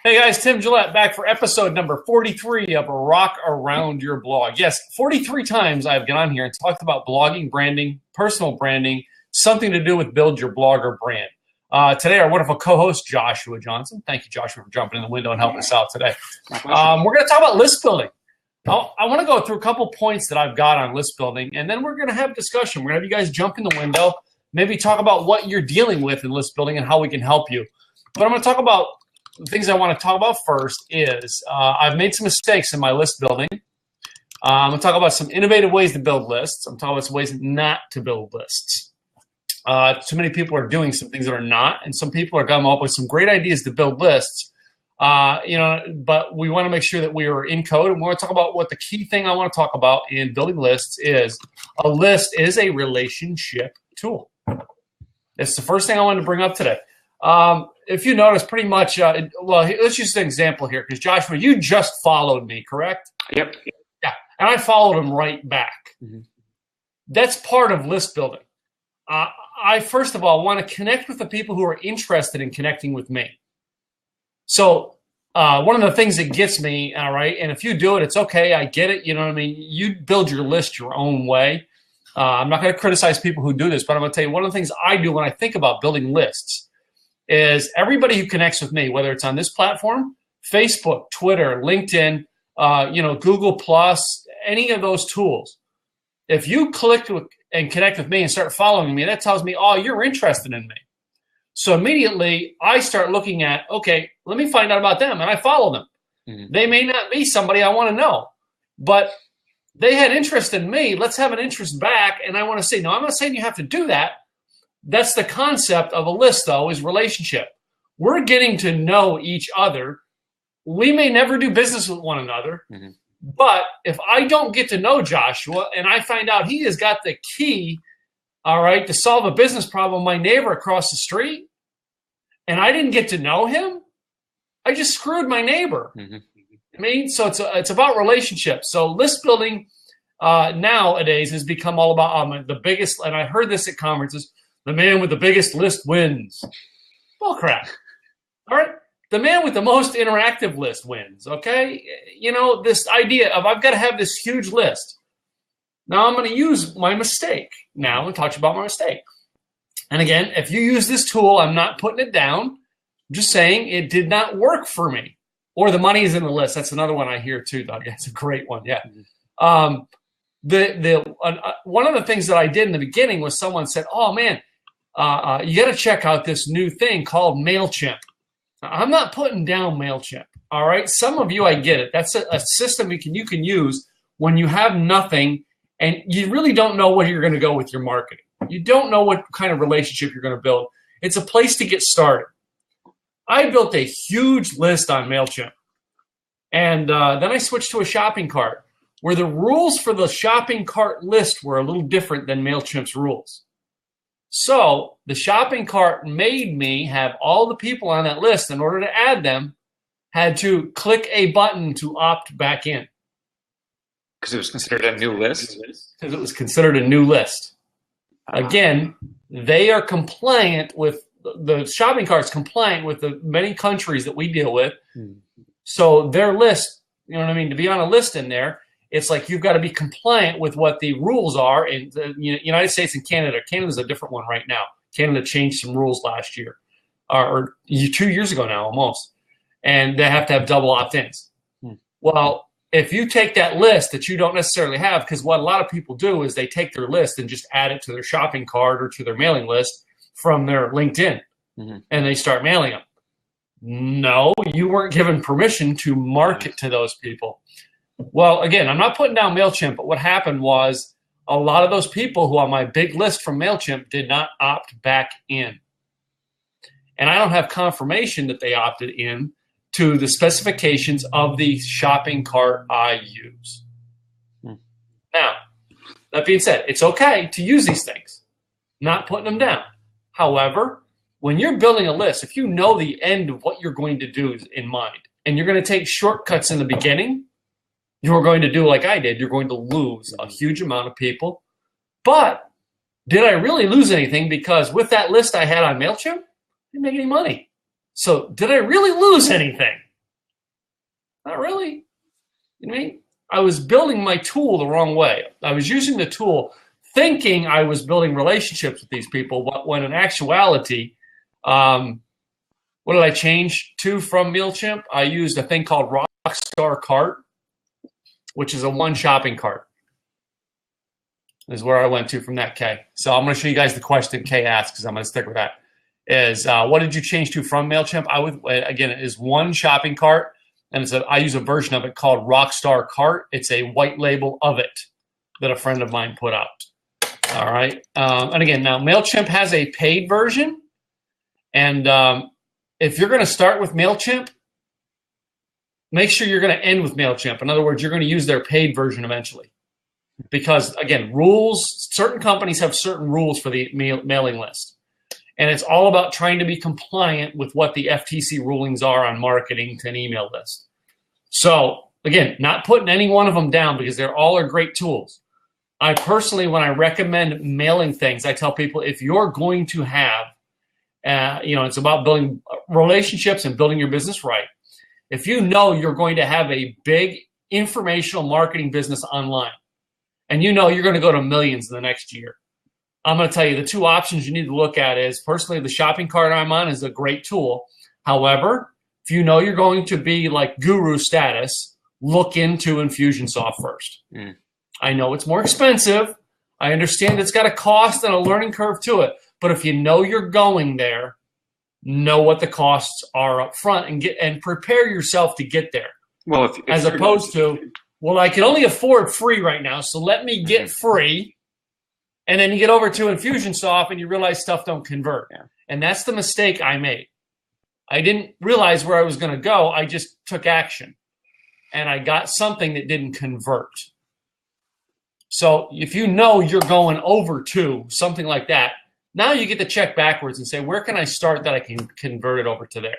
Hey guys, Tim Gillette back for episode number 43 of Rock Around Your Blog. Yes, 43 times I've gone on here and talked about blogging, branding, personal branding, something to do with build your blog or brand. Today, our wonderful co-host, Joshua Johnson. Thank you, Joshua, for jumping in the window and helping us out today. We're going to talk about list building. I want to go through a couple points that I've got on list building, and then we're going to have discussion. We're going to have you guys jump in the window, maybe talk about what you're dealing with in list building and how we can help you. But I'm going to talk about the things I want to talk about first is I've made some mistakes in my list building. I'm going to talk about some innovative ways to build lists. I'm talking about some ways not to build lists. Too many people are doing some things that are not, and some people are coming up with some great ideas to build lists. But we want to make sure that we are in code, and we're going to talk about what the key thing I want to talk about in building lists is. A list is a relationship tool. It's the first thing I wanted to bring up today. If you notice, pretty much, let's use an example here, because Joshua, you just followed me, correct? Yep. Yeah, and I followed him right back. Mm-hmm. That's part of list building. I, first of all, want to connect with the people who are interested in connecting with me. So one of the things that gets me, all right, and if you do it, it's okay. I get it. You know what I mean? You build your list your own way. I'm not going to criticize people who do this, but I'm going to tell you one of the things I do when I think about building lists is everybody who connects with me, whether it's on this platform, Facebook, Twitter, LinkedIn, Google Plus, any of those tools. If you click and connect with me and start following me, that tells me, oh, you're interested in me. So immediately I start looking at, okay, let me find out about them, and I follow them. Mm-hmm. They may not be somebody I want to know, but they had interest in me. Let's have an interest back, and I want to say, no, I'm not saying you have to do that. That's the concept of a list, though, is relationship. We're getting to know each other. We may never do business with one another, mm-hmm. but if I don't get to know Joshua and I find out he has got the key, all right, to solve a business problem, my neighbor across the street, and I didn't get to know him, I just screwed my neighbor. Mm-hmm. I mean, so it's about relationships. So list building nowadays has become all about the biggest, and I heard this at conferences, the man with the biggest list wins. Well, crap. All right. The man with the most interactive list wins, okay? You know, this idea of I've got to have this huge list. Now I'm going to use my mistake now and talk about my mistake. And again, if you use this tool, I'm not putting it down. I'm just saying it did not work for me. Or the money is in the list. That's another one I hear too, Doug. That's a great one, yeah. One of the things that I did in the beginning was someone said, oh, man, you got to check out this new thing called Mailchimp. I'm not putting down Mailchimp, all right? Some of you, I get it. That's a system you can use when you have nothing and you really don't know where you're going to go with your marketing. You don't know what kind of relationship you're going to build. It's a place to get started. I built a huge list on Mailchimp, and then I switched to a shopping cart where the rules for the shopping cart list were a little different than Mailchimp's rules. So the shopping cart made me have all the people on that list, in order to add them, had to click a button to opt back in. Because it was considered a new list? Because it was considered a new list. Again, they are compliant with, the shopping cart's compliant with the many countries that we deal with. So their list, you know what I mean, to be on a list in there, it's like you've got to be compliant with what the rules are in the United States and Canada. Canada's a different one right now. Canada changed some rules last year, or 2 years ago now almost, and they have to have double opt-ins. Well, if you take that list that you don't necessarily have, because what a lot of people do is they take their list and just add it to their shopping cart or to their mailing list from their LinkedIn, and they start mailing them. No, you weren't given permission to market to those people. Well, again, I'm not putting down Mailchimp, but what happened was a lot of those people who on my big list from Mailchimp did not opt back in. And I don't have confirmation that they opted in to the specifications of the shopping cart I use. Now, that being said, it's okay to use these things, not putting them down. However, when you're building a list, if you know the end of what you're going to do in mind, and you're going to take shortcuts in the beginning, you're going to do like I did. You're going to lose a huge amount of people. But did I really lose anything? Because with that list I had on Mailchimp, I didn't make any money. So did I really lose anything? Not really. You know what I mean? I was building my tool the wrong way. I was using the tool thinking I was building relationships with these people, but when in actuality, what did I change to from Mailchimp? I used a thing called Rockstar Cart, which is a one shopping cart. Is where I went to from that, K. So I'm going to show you guys the question K asked because I'm going to stick with that. Is what did you change to from Mailchimp? Again, it is one shopping cart, and I use a version of it called Rockstar Cart. It's a white label of it that a friend of mine put out. All right, and again, now Mailchimp has a paid version, and if you're going to start with Mailchimp, make sure you're going to end with Mailchimp. In other words, you're going to use their paid version eventually. Because, again, certain companies have certain rules for the mailing list. And it's all about trying to be compliant with what the FTC rulings are on marketing to an email list. So, again, not putting any one of them down because they're all are great tools. I personally, when I recommend mailing things, I tell people if you're going to have, it's about building relationships and building your business right. If you know you're going to have a big informational marketing business online, and you know you're going to go to millions in the next year, I'm going to tell you the two options you need to look at is, personally, the shopping cart I'm on is a great tool. However, if you know you're going to be like guru status, look into Infusionsoft first. I know it's more expensive. I understand it's got a cost and a learning curve to it. But if you know you're going there, know what the costs are up front and prepare yourself to get there. Well, if as opposed to, well, I can only afford free right now, so let me get free. And then you get over to Infusionsoft and you realize stuff don't convert. Yeah. And that's the mistake I made. I didn't realize where I was going to go. I just took action. And I got something that didn't convert. So if you know you're going over to something like that, now you get to check backwards and say, where can I start that I can convert it over to there?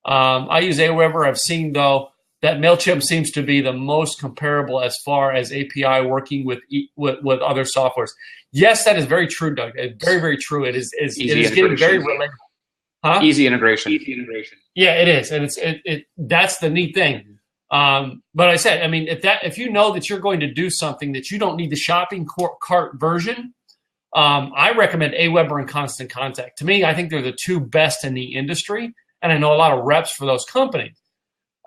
I use Aweber. I've seen, though, that Mailchimp seems to be the most comparable as far as API working with other softwares. Yes, that is very true, Doug. It's very, very true. It is getting very relatable. Huh? Easy integration. Yeah, it is, and that's the neat thing. But I said, I mean, if you know that you're going to do something that you don't need the shopping cart version, I recommend Aweber and Constant Contact. To me, I think they're the two best in the industry, and I know a lot of reps for those companies.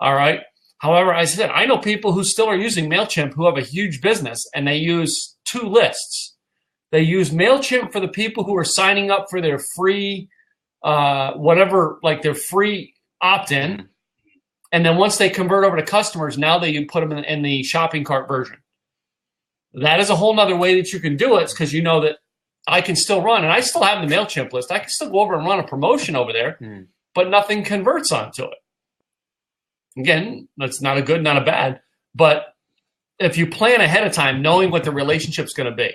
All right. However, I said, I know people who still are using Mailchimp who have a huge business, and they use two lists. They use Mailchimp for the people who are signing up for their free, their free opt-in. And then once they convert over to customers, now they put them in the shopping cart version. That is a whole nother way that you can do it, because you know that I can still run, and I still have the Mailchimp list. I can still go over and run a promotion over there, but nothing converts onto it. Again, that's not a good, not a bad. But if you plan ahead of time, knowing what the relationship's going to be,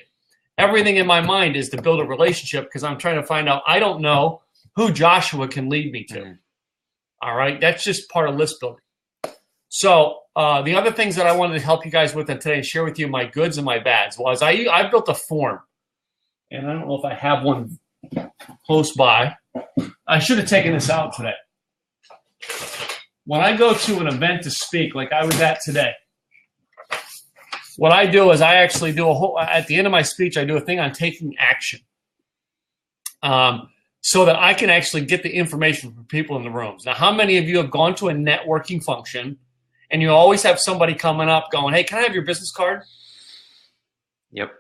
everything in my mind is to build a relationship because I'm trying to find out, I don't know who Joshua can lead me to. All right? That's just part of list building. So the other things that I wanted to help you guys with today and share with you my goods and my bads was I built a form. And I don't know if I have one close by. I should have taken this out today. When I go to an event to speak, like I was at today, what I do is I actually do at the end of my speech, I do a thing on taking action. So that I can actually get the information from people in the rooms. Now, how many of you have gone to a networking function and you always have somebody coming up going, hey, can I have your business card? Yep.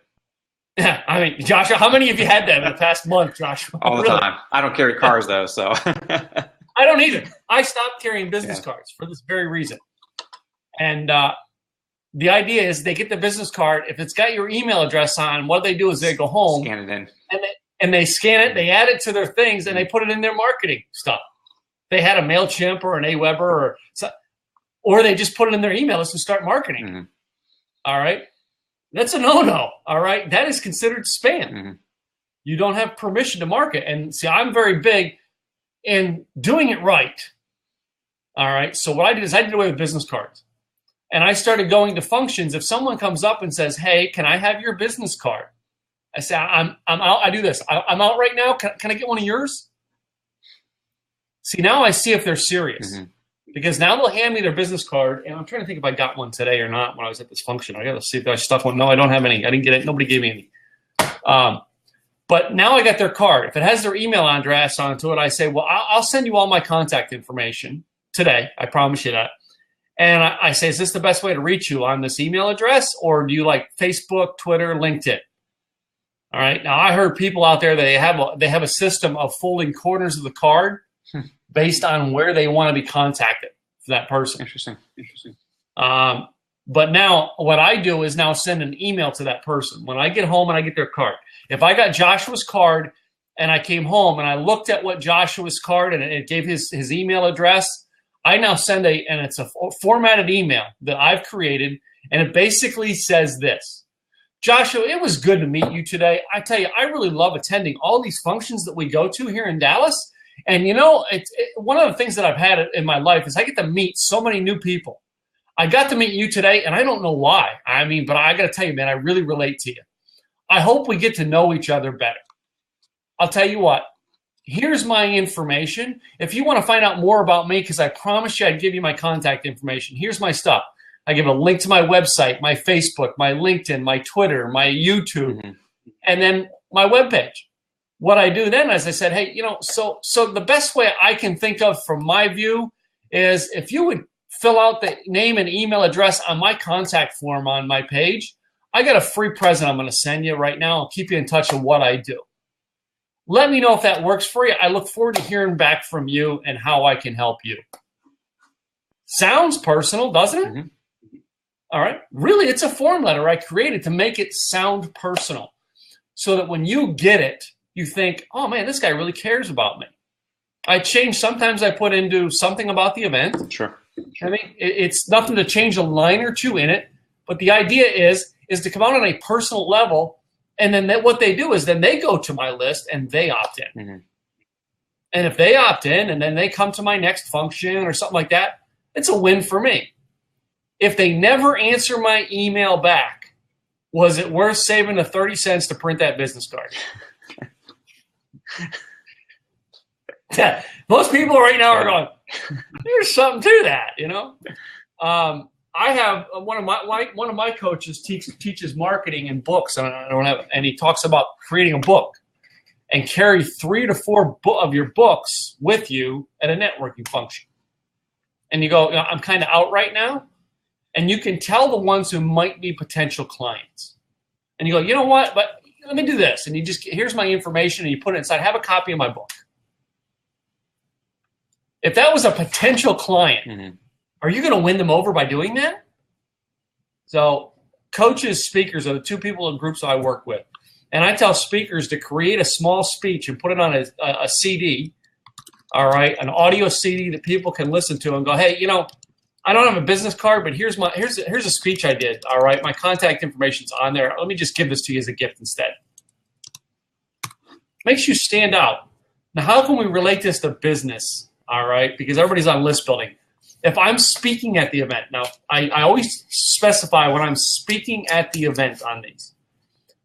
Yeah, I mean, Joshua, how many of you had that in the past month, Joshua? All the time. I don't carry cars, though, so. I don't either. I stopped carrying business cards for this very reason. And the idea is they get the business card. If it's got your email address on, what they do is they go home. Scan it in. And they scan it, they add it to their things, and they put it in their marketing stuff. They had a Mailchimp or an Aweber or they just put it in their email list and start marketing. All right? That's a no-no, all right? That is considered spam. You don't have permission to market. And see, I'm very big in doing it right, all right? So what I did is I did away with business cards. And I started going to functions. If someone comes up and says, hey, can I have your business card? I say, I'm out. I do this. I'm out right now. Can I get one of yours? See, now I see if they're serious. Because now they'll hand me their business card, and I'm trying to think if I got one today or not when I was at this function. I got to see if I stuck one. No, I don't have any. I didn't get it. Nobody gave me any. But now I got their card. If it has their email address onto it, I say, well, I'll send you all my contact information today. I promise you that. And I say, is this the best way to reach you on this email address, or do you like Facebook, Twitter, LinkedIn? All right. Now, I heard people out there, they have a system of folding corners of the card based on where they want to be contacted for that person. Interesting. But now what I do is now send an email to that person. When I get home and I get their card, if I got Joshua's card and I came home and I looked at what Joshua's card and it gave his email address, I now send and it's a formatted email that I've created, and it basically says this: Joshua, it was good to meet you today. I tell you, I really love attending all these functions that we go to here in Dallas. And, one of the things that I've had in my life is I get to meet so many new people. I got to meet you today, and I don't know why. But I got to tell you, man, I really relate to you. I hope we get to know each other better. I'll tell you what. Here's my information. If you want to find out more about me, because I promised you I'd give you my contact information, here's my stuff. I give a link to my website, my Facebook, my LinkedIn, my Twitter, my YouTube, and then my webpage. What I do then is I said, hey, so the best way I can think of from my view is if you would fill out the name and email address on my contact form on my page, I got a free present I'm going to send you right now. I'll keep you in touch with what I do. Let me know if that works for you. I look forward to hearing back from you and how I can help you. Sounds personal, doesn't it? Mm-hmm. All right. Really, it's a form letter I created to make it sound personal so that when you get it, you think, oh, man, this guy really cares about me. Sometimes I put into something about the event. Sure. It's nothing to change a line or two in it, but the idea is to come out on a personal level, and then what they do is then they go to my list and they opt in. Mm-hmm. And if they opt in and then they come to my next function or something like that, it's a win for me. If they never answer my email back, was it worth saving the 30 cents to print that business card? Yeah, most people right now are going, there's something to that, I have one of my coaches teaches marketing and books, and he talks about creating a book and carry 3 to 4 of your books with you at a networking function. And you go, I'm kind of out right now, and you can tell the ones who might be potential clients. And you go, you know what? But let me do this, and here's my information, and you put it inside. Have a copy of my book. If that was a potential client, are you going to win them over by doing that? So coaches, speakers are the two people in groups I work with. And I tell speakers to create a small speech and put it on a CD, all right, an audio CD that people can listen to and go, hey, I don't have a business card, but here's a speech I did, all right? My contact information's on there. Let me just give this to you as a gift instead. Makes you stand out. Now, how can we relate this to business, all right? Because everybody's on list building. If I'm speaking at the event, now I always specify when I'm speaking at the event on these,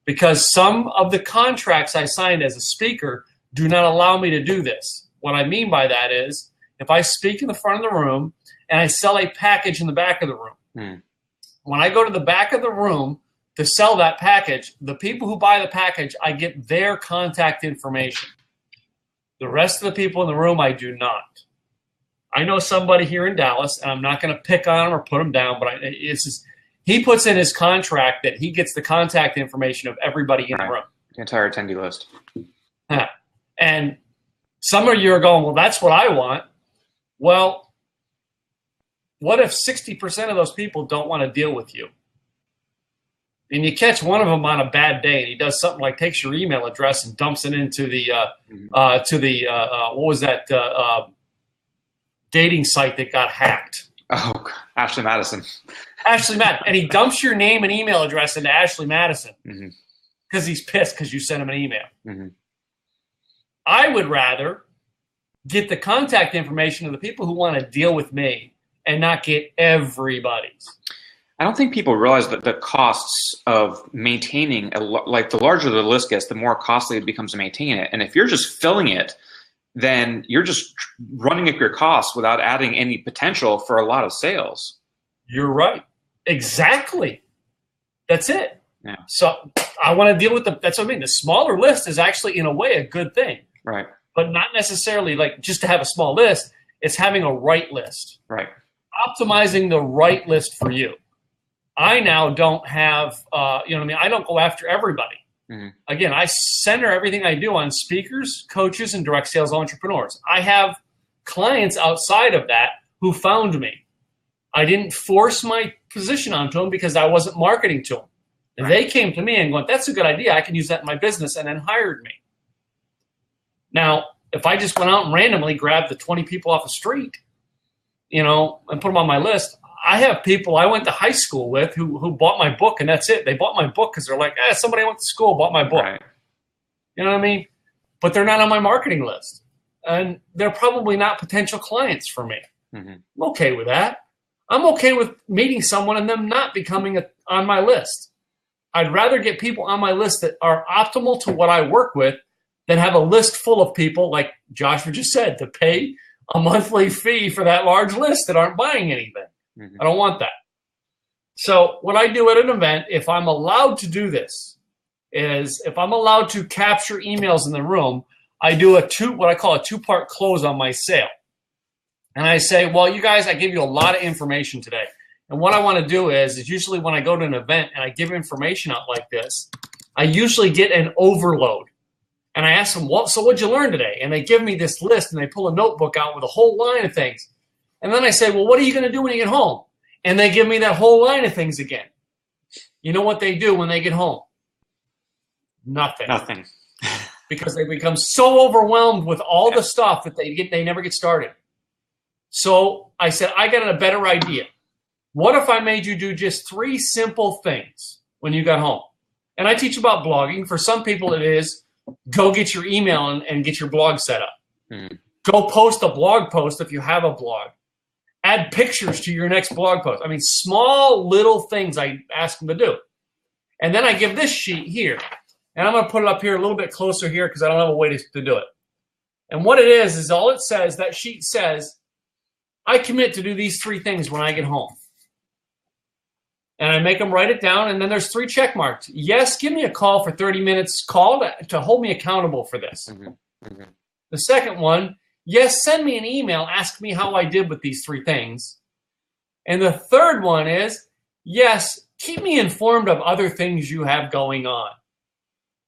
because some of the contracts I signed as a speaker do not allow me to do this. What I mean by that is if I speak in the front of the room and I sell a package in the back of the room, when I go to the back of the room to sell that package, the people who buy the package, I get their contact information. The rest of the people in the room, I do not. I know somebody here in Dallas, and I'm not going to pick on him or put him down, but he puts in his contract that he gets the contact information of everybody in the room. The entire attendee list. And some of you are going, well, that's what I want. Well, what if 60% of those people don't want to deal with you? And you catch one of them on a bad day, and he does something like takes your email address and dumps it into the what was that dating site that got hacked? Oh, Ashley Madison. Ashley Madison, and he dumps your name and email address into Ashley Madison because he's pissed because you sent him an email. I would rather get the contact information of the people who want to deal with me and not get everybody's. I don't think people realize that the costs of maintaining, like the larger the list gets, the more costly it becomes to maintain it. And if you're just filling it then you're just running up your costs without adding any potential for a lot of sales. You're right. Exactly. That's it. Yeah. So I want to deal with that's what I mean. The smaller list is actually, in a way, a good thing. Right. But not necessarily like just to have a small list. It's having a right list. Right. Optimizing the right list for you. I now don't have, I don't go after everybody. Mm-hmm. Again, I center everything I do on speakers, coaches, and direct sales entrepreneurs. I have clients outside of that who found me. I didn't force my position onto them because I wasn't marketing to them. Right. They came to me and going, that's a good idea. I can use that in my business, and then hired me. Now, if I just went out and randomly grabbed the 20 people off the street, and put them on my list, I have people I went to high school with who bought my book, and that's it. They bought my book because they're like, somebody I went to school bought my book. Right. You know what I mean? But they're not on my marketing list. And they're probably not potential clients for me. Mm-hmm. I'm okay with that. I'm okay with meeting someone and them not becoming on my list. I'd rather get people on my list that are optimal to what I work with than have a list full of people, like Joshua just said, to pay a monthly fee for that large list that aren't buying anything. Mm-hmm. I don't want that. So what I do at an event, if I'm allowed to do this, is if I'm allowed to capture emails in the room, I do what I call a two-part close on my sale. And I say, well, you guys, I gave you a lot of information today. And what I want to do is usually when I go to an event and I give information out like this, I usually get an overload. And I ask them, so what'd you learn today? And they give me this list, and they pull a notebook out with a whole line of things. And then I say, well, what are you going to do when you get home? And they give me that whole line of things again. You know what they do when they get home? Nothing. Nothing. Because they become so overwhelmed with all the stuff that they never get started. So I said, I got a better idea. What if I made you do just 3 simple things when you got home? And I teach about blogging. For some people it is, go get your email and get your blog set up. Mm. Go post a blog post if you have a blog. Add pictures to your next blog post. I mean, small little things I ask them to do. And then I give this sheet here. And I'm going to put it up here a little bit closer here because I don't have a way to do it. And what it is all it says, that sheet says, I commit to do these 3 things when I get home. And I make them write it down, and then there's 3 check marks. Yes, give me a call for 30 minutes. Call to hold me accountable for this. Mm-hmm. Mm-hmm. The second one, yes, send me an email. Ask me how I did with these 3 things. And the third one is, yes, keep me informed of other things you have going on.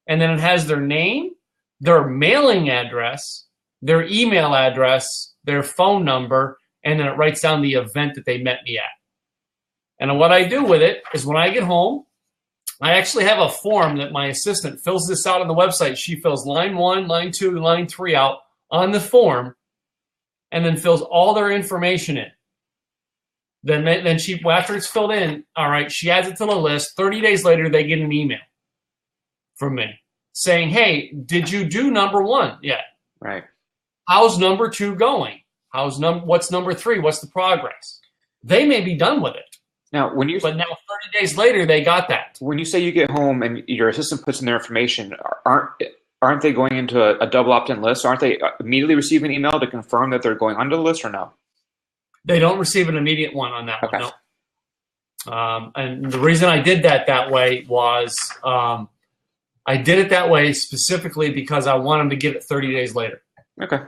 And then it has their name, their mailing address, their email address, their phone number, and then it writes down the event that they met me at. And what I do with it is when I get home, I actually have a form that my assistant fills this out on the website. She fills line 1, line 2, line 3 out on the form and then fills all their information in. Then she, after it's filled in, all right, she adds it to the list. 30 days later, they get an email from me saying, hey, did you do number 1 yet? Right. How's number 2 going? What's number 3? What's the progress? They may be done with it. Now, but now 30 days later, they got that. When you say you get home and your assistant puts in their information, aren't they going into a double opt-in list? Aren't they immediately receiving an email to confirm that they're going onto the list or no? They don't receive an immediate one on that one, no. And the reason I did that way was I did it that way specifically because I want them to get it 30 days later. Okay.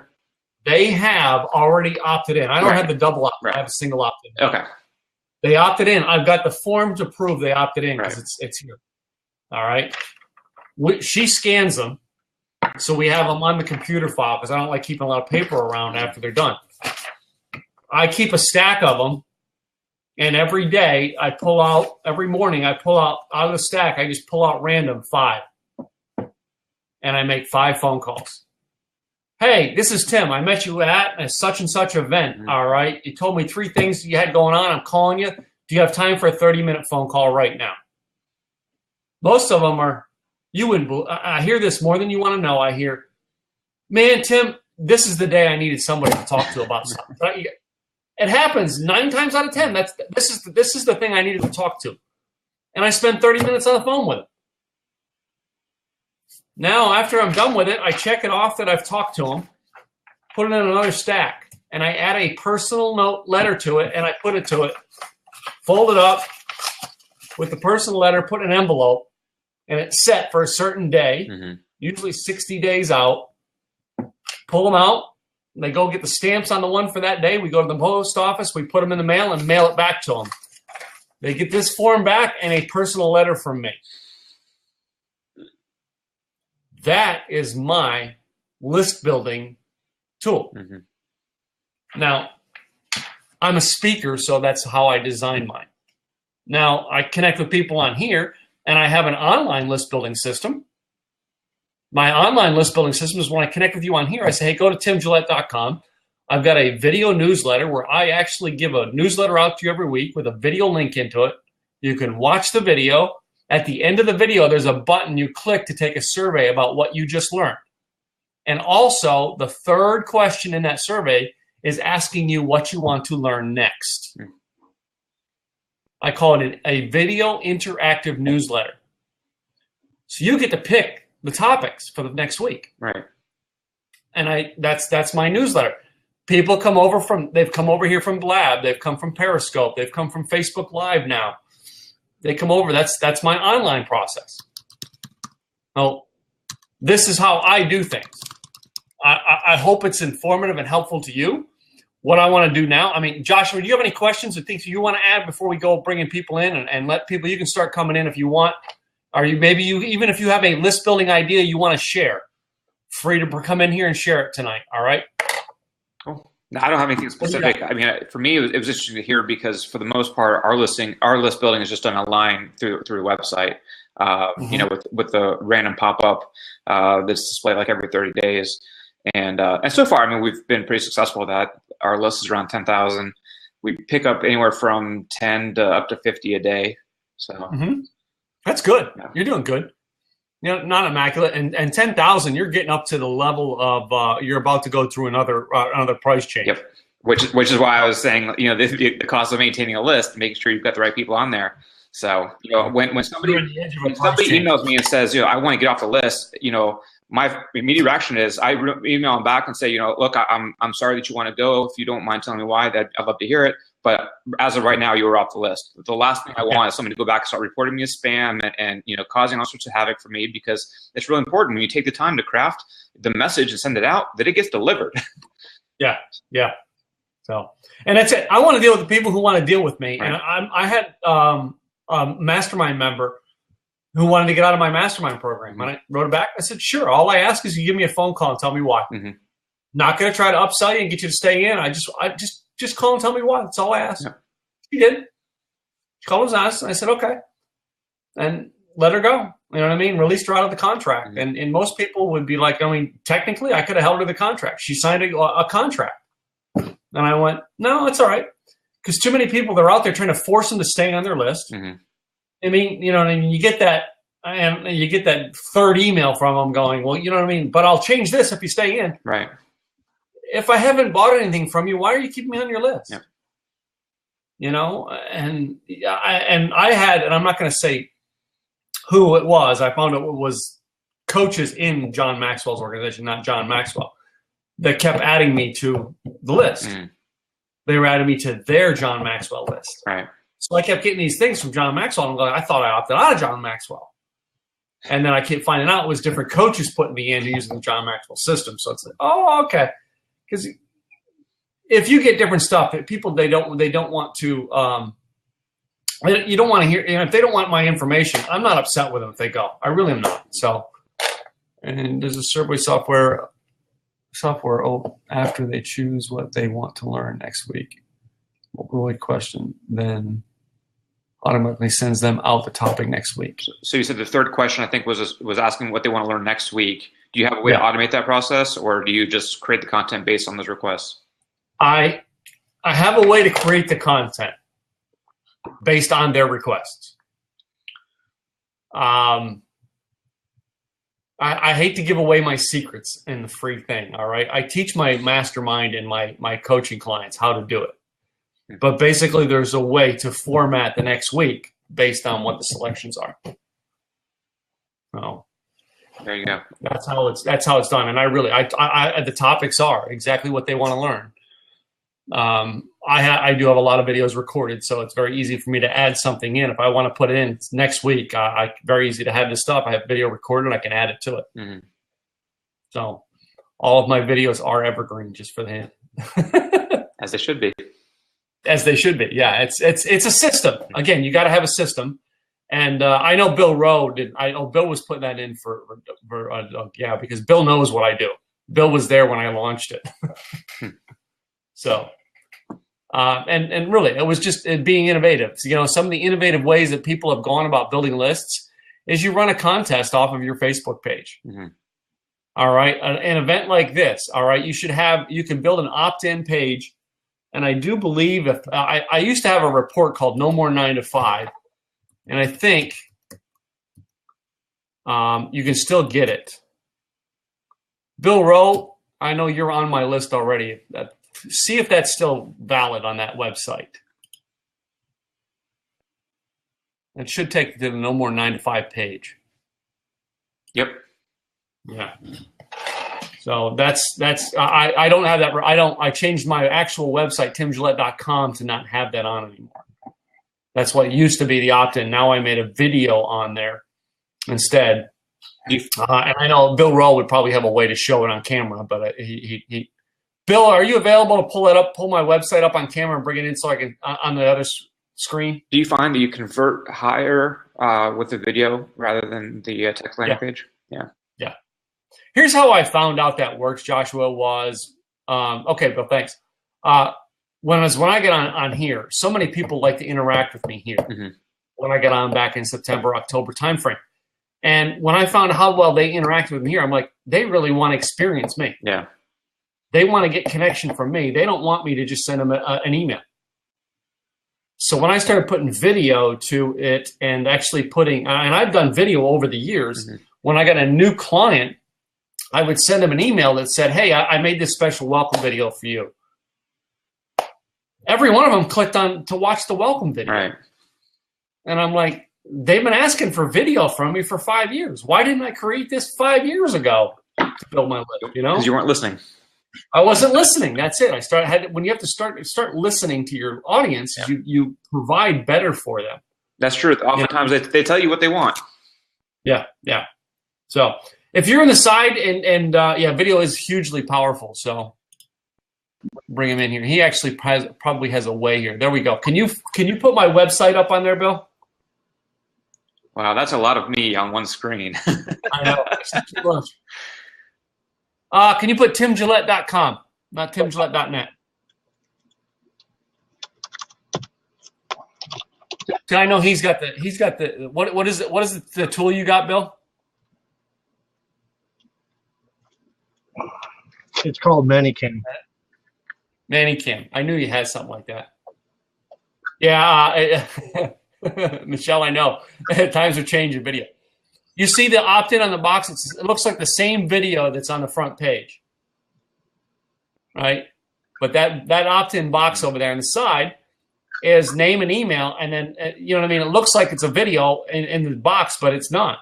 They have already opted in. I don't have the double opt-in. I have a single opt-in. Okay. They opted in. I've got the form to prove they opted in because it's here. All right. She scans them, so we have them on the computer file because I don't like keeping a lot of paper around after they're done. I keep a stack of them, and every day every morning I pull out of the stack, I just pull out random 5. And I make 5 phone calls. Hey, this is Tim. I met you at a such and such event. Mm-hmm. All right. You told me 3 things you had going on. I'm calling you. Do you have time for a 30-minute phone call right now? Most of them are, I hear this more than you want to know. I hear, man, Tim, this is the day I needed somebody to talk to about something. It happens 9 times out of 10. This is the thing I needed to talk to. And I spend 30 minutes on the phone with them. Now, after I'm done with it, I check it off that I've talked to them. put it in another stack, and I add a personal note letter to it, and I put it to it, fold it up with the personal letter, put in an envelope, and it's set for a certain day, usually 60 days out. Pull them out. They go get the stamps on the one for that day. We go to the post office. We put them in the mail and mail it back to them. They get this form back and a personal letter from me. That is my list building tool. Now, I'm a speaker, so that's how I design mine. Now, I connect with people on here, and I have an online list building system. My online list building system is when I connect with you on here, I say, hey, go to timgillette.com. I've got a video newsletter where I actually give a newsletter out to you every week with a video link into it. You can watch the video. At the end of the video, there's a button you click to take a survey about what you just learned. And also, the third question in that survey is asking you what you want to learn next. I call it a video interactive newsletter. So you get to pick the topics for the next week. Right. And that's my newsletter. People they've come over here from Blab, they've come from Periscope, they've come from Facebook Live now. They come over, that's my online process. Well, this is how I do things. I hope it's informative and helpful to you. What I want to do now, I mean, Joshua, do you have any questions or things you want to add before we go bringing people in and let people, you can start coming in if you want. Or even if you have a list building idea you want to share, free to come in here and share it tonight. All right. Cool. No, I don't have anything specific. I mean, for me, it was interesting to hear because for the most part, our list building is just done online through the website. You know, with the random pop up that's displayed like every 30 days, and so far, I mean, we've been pretty successful with that. Our list is around 10,000. We pick up anywhere from 10 to up to 50 a day. So. That's good. Yeah. You're doing good. You know, not immaculate. And 10,000, you're getting up to the level of you're about to go through another price change. Yep. Which is why I was saying, you know, the cost of maintaining a list, making sure you've got the right people on there. So, you know, when somebody emails me and says, you know, I want to get off the list, you know, my immediate reaction is I email them back and say, you know, look, I'm sorry that you want to go. If you don't mind telling me why, I'd love to hear it. But as of right now, you were off the list. The last thing I want is somebody to go back and start reporting me as spam and you know, causing all sorts of havoc for me, because it's really important when you take the time to craft the message and send it out that it gets delivered. Yeah. So, and that's it. I want to deal with the people who want to deal with me. Right. And I had a mastermind member who wanted to get out of my mastermind program. And I wrote it back. I said, sure. All I ask is you give me a phone call and tell me why. Not going to try to upsell you and get you to stay in. I just call and tell me why. That's all I asked. Yeah. She did. She called and asked, and I said, okay. And let her go. You know what I mean? Released her out of the contract. And most people would be like, I mean, technically, I could have held her the contract. She signed a contract. And I went, no, it's all right. Because too many people, they're out there trying to force them to stay on their list. I mean, you know what I mean? You get that, and you get that third email from them going, well, you know what I mean? But I'll change this if you stay in. Right. If I haven't bought anything from you, why are you keeping me on your list? Yeah. You know, and I had, and I'm not going to say who it was. I found it was coaches in John Maxwell's organization, not John Maxwell, that kept adding me to the list. They were adding me to their John Maxwell list. Right. So I kept getting these things from John Maxwell. And I'm going, I thought I opted out of John Maxwell. And then I kept finding out it was different coaches putting me in using the John Maxwell system. So it's like, oh, okay. Because if you get different stuff, people they don't want to you don't want to hear, you know, if they don't want my information, I'm not upset with them if they go. I really am not. So, and there's a survey software after they choose what they want to learn next week. Multiple question then automatically sends them out the topic next week. So you said the third question I think was asking what they want to learn next week. Do you have a way to automate that process, or do you just create the content based on those requests? I have a way to create the content based on their requests. I hate to give away my secrets in the free thing, all right? I teach my mastermind and my coaching clients how to do it. But basically, there's a way to format the next week based on what the selections are. So, There you go. That's how it's done. And I the topics are exactly what they want to learn. I do have a lot of videos recorded, so it's very easy for me to add something in. If I want to put it in next week, very easy to have this stuff. I have video recorded, and I can add it to it. Mm-hmm. So all of my videos are evergreen, just for the hand. As they should be. As they should be. Yeah, it's a system. Again, you got to have a system. And I know Bill Rowe did. I know Bill was putting that in for because Bill knows what I do. Bill was there when I launched it. So, and really, it was just being innovative. So, you know, some of the innovative ways that people have gone about building lists is you run a contest off of your Facebook page. Mm-hmm. All right, an event like this. All right, you can build an opt-in page, and I do believe if I used to have a report called No More 9 to 5. And I think you can still get it. Bill Rowe, I know you're on my list already. See if that's still valid on that website. It should take you to the No More 9 to 5 page. Yep. Yeah. So I don't have that. I changed my actual website, timgillette.com, to not have that on anymore. That's what used to be the opt-in. Now I made a video on there instead. And I know Bill Rowe would probably have a way to show it on camera, but Bill, are you available to pull my website up on camera and bring it in so I can on the other screen? Do you find that you convert higher with the video rather than the text landing page? Yeah. Yeah. Here's how I found out that works, Joshua, was okay, Bill, thanks. When I get on here, so many people like to interact with me here. Mm-hmm. When I get on back in September, October timeframe. And when I found how well they interact with me here, I'm like, they really want to experience me. Yeah. They want to get connection from me. They don't want me to just send them an email. So when I started putting video to it and actually putting, and I've done video over the years, mm-hmm. When I got a new client, I would send them an email that said, hey, I made this special welcome video for you. Every one of them clicked on to watch the welcome video. Right. And I'm like, they've been asking for video from me for 5 years. Why didn't I create this 5 years ago to build my list? You know, because you weren't listening. I wasn't listening. That's it. When you have to start listening to your audience, you provide better for them. That's true. Oftentimes they tell you what they want. Yeah. Yeah. So if you're in the side and video is hugely powerful. So bring him in here. He actually probably has a way here. There we go. Can you put my website up on there, Bill? Wow, that's a lot of me on one screen. I know. Can you put timgillette.com, not timgillette.net? I know he's got the what is it? What is the tool you got, Bill? It's called Mailchimp. Mailchimp. I knew you had something like that. Yeah, Michelle, I know. Times are changing video. You see the opt-in on the box? It looks like the same video that's on the front page, right? But that opt-in box over there on the side is name and email, and then, you know what I mean? It looks like it's a video in the box, but it's not.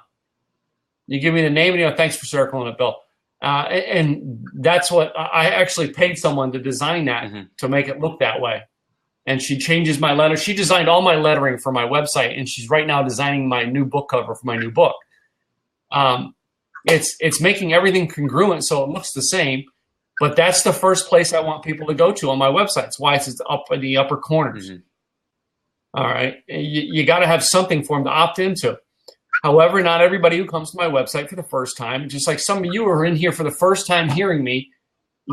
You give me the name and email. Thanks for circling it, Bill. And that's what I actually paid someone to design that mm-hmm. to make it look that way. And she changes my letter. She designed all my lettering for my website, and she's right now designing my new book cover for my new book. It's making everything congruent so it looks the same, but that's the first place I want people to go to on my website. It's why it's up in the upper corners. Mm-hmm. All right. You got to have something for them to opt into. However, not everybody who comes to my website for the first time, just like some of you are in here for the first time hearing me,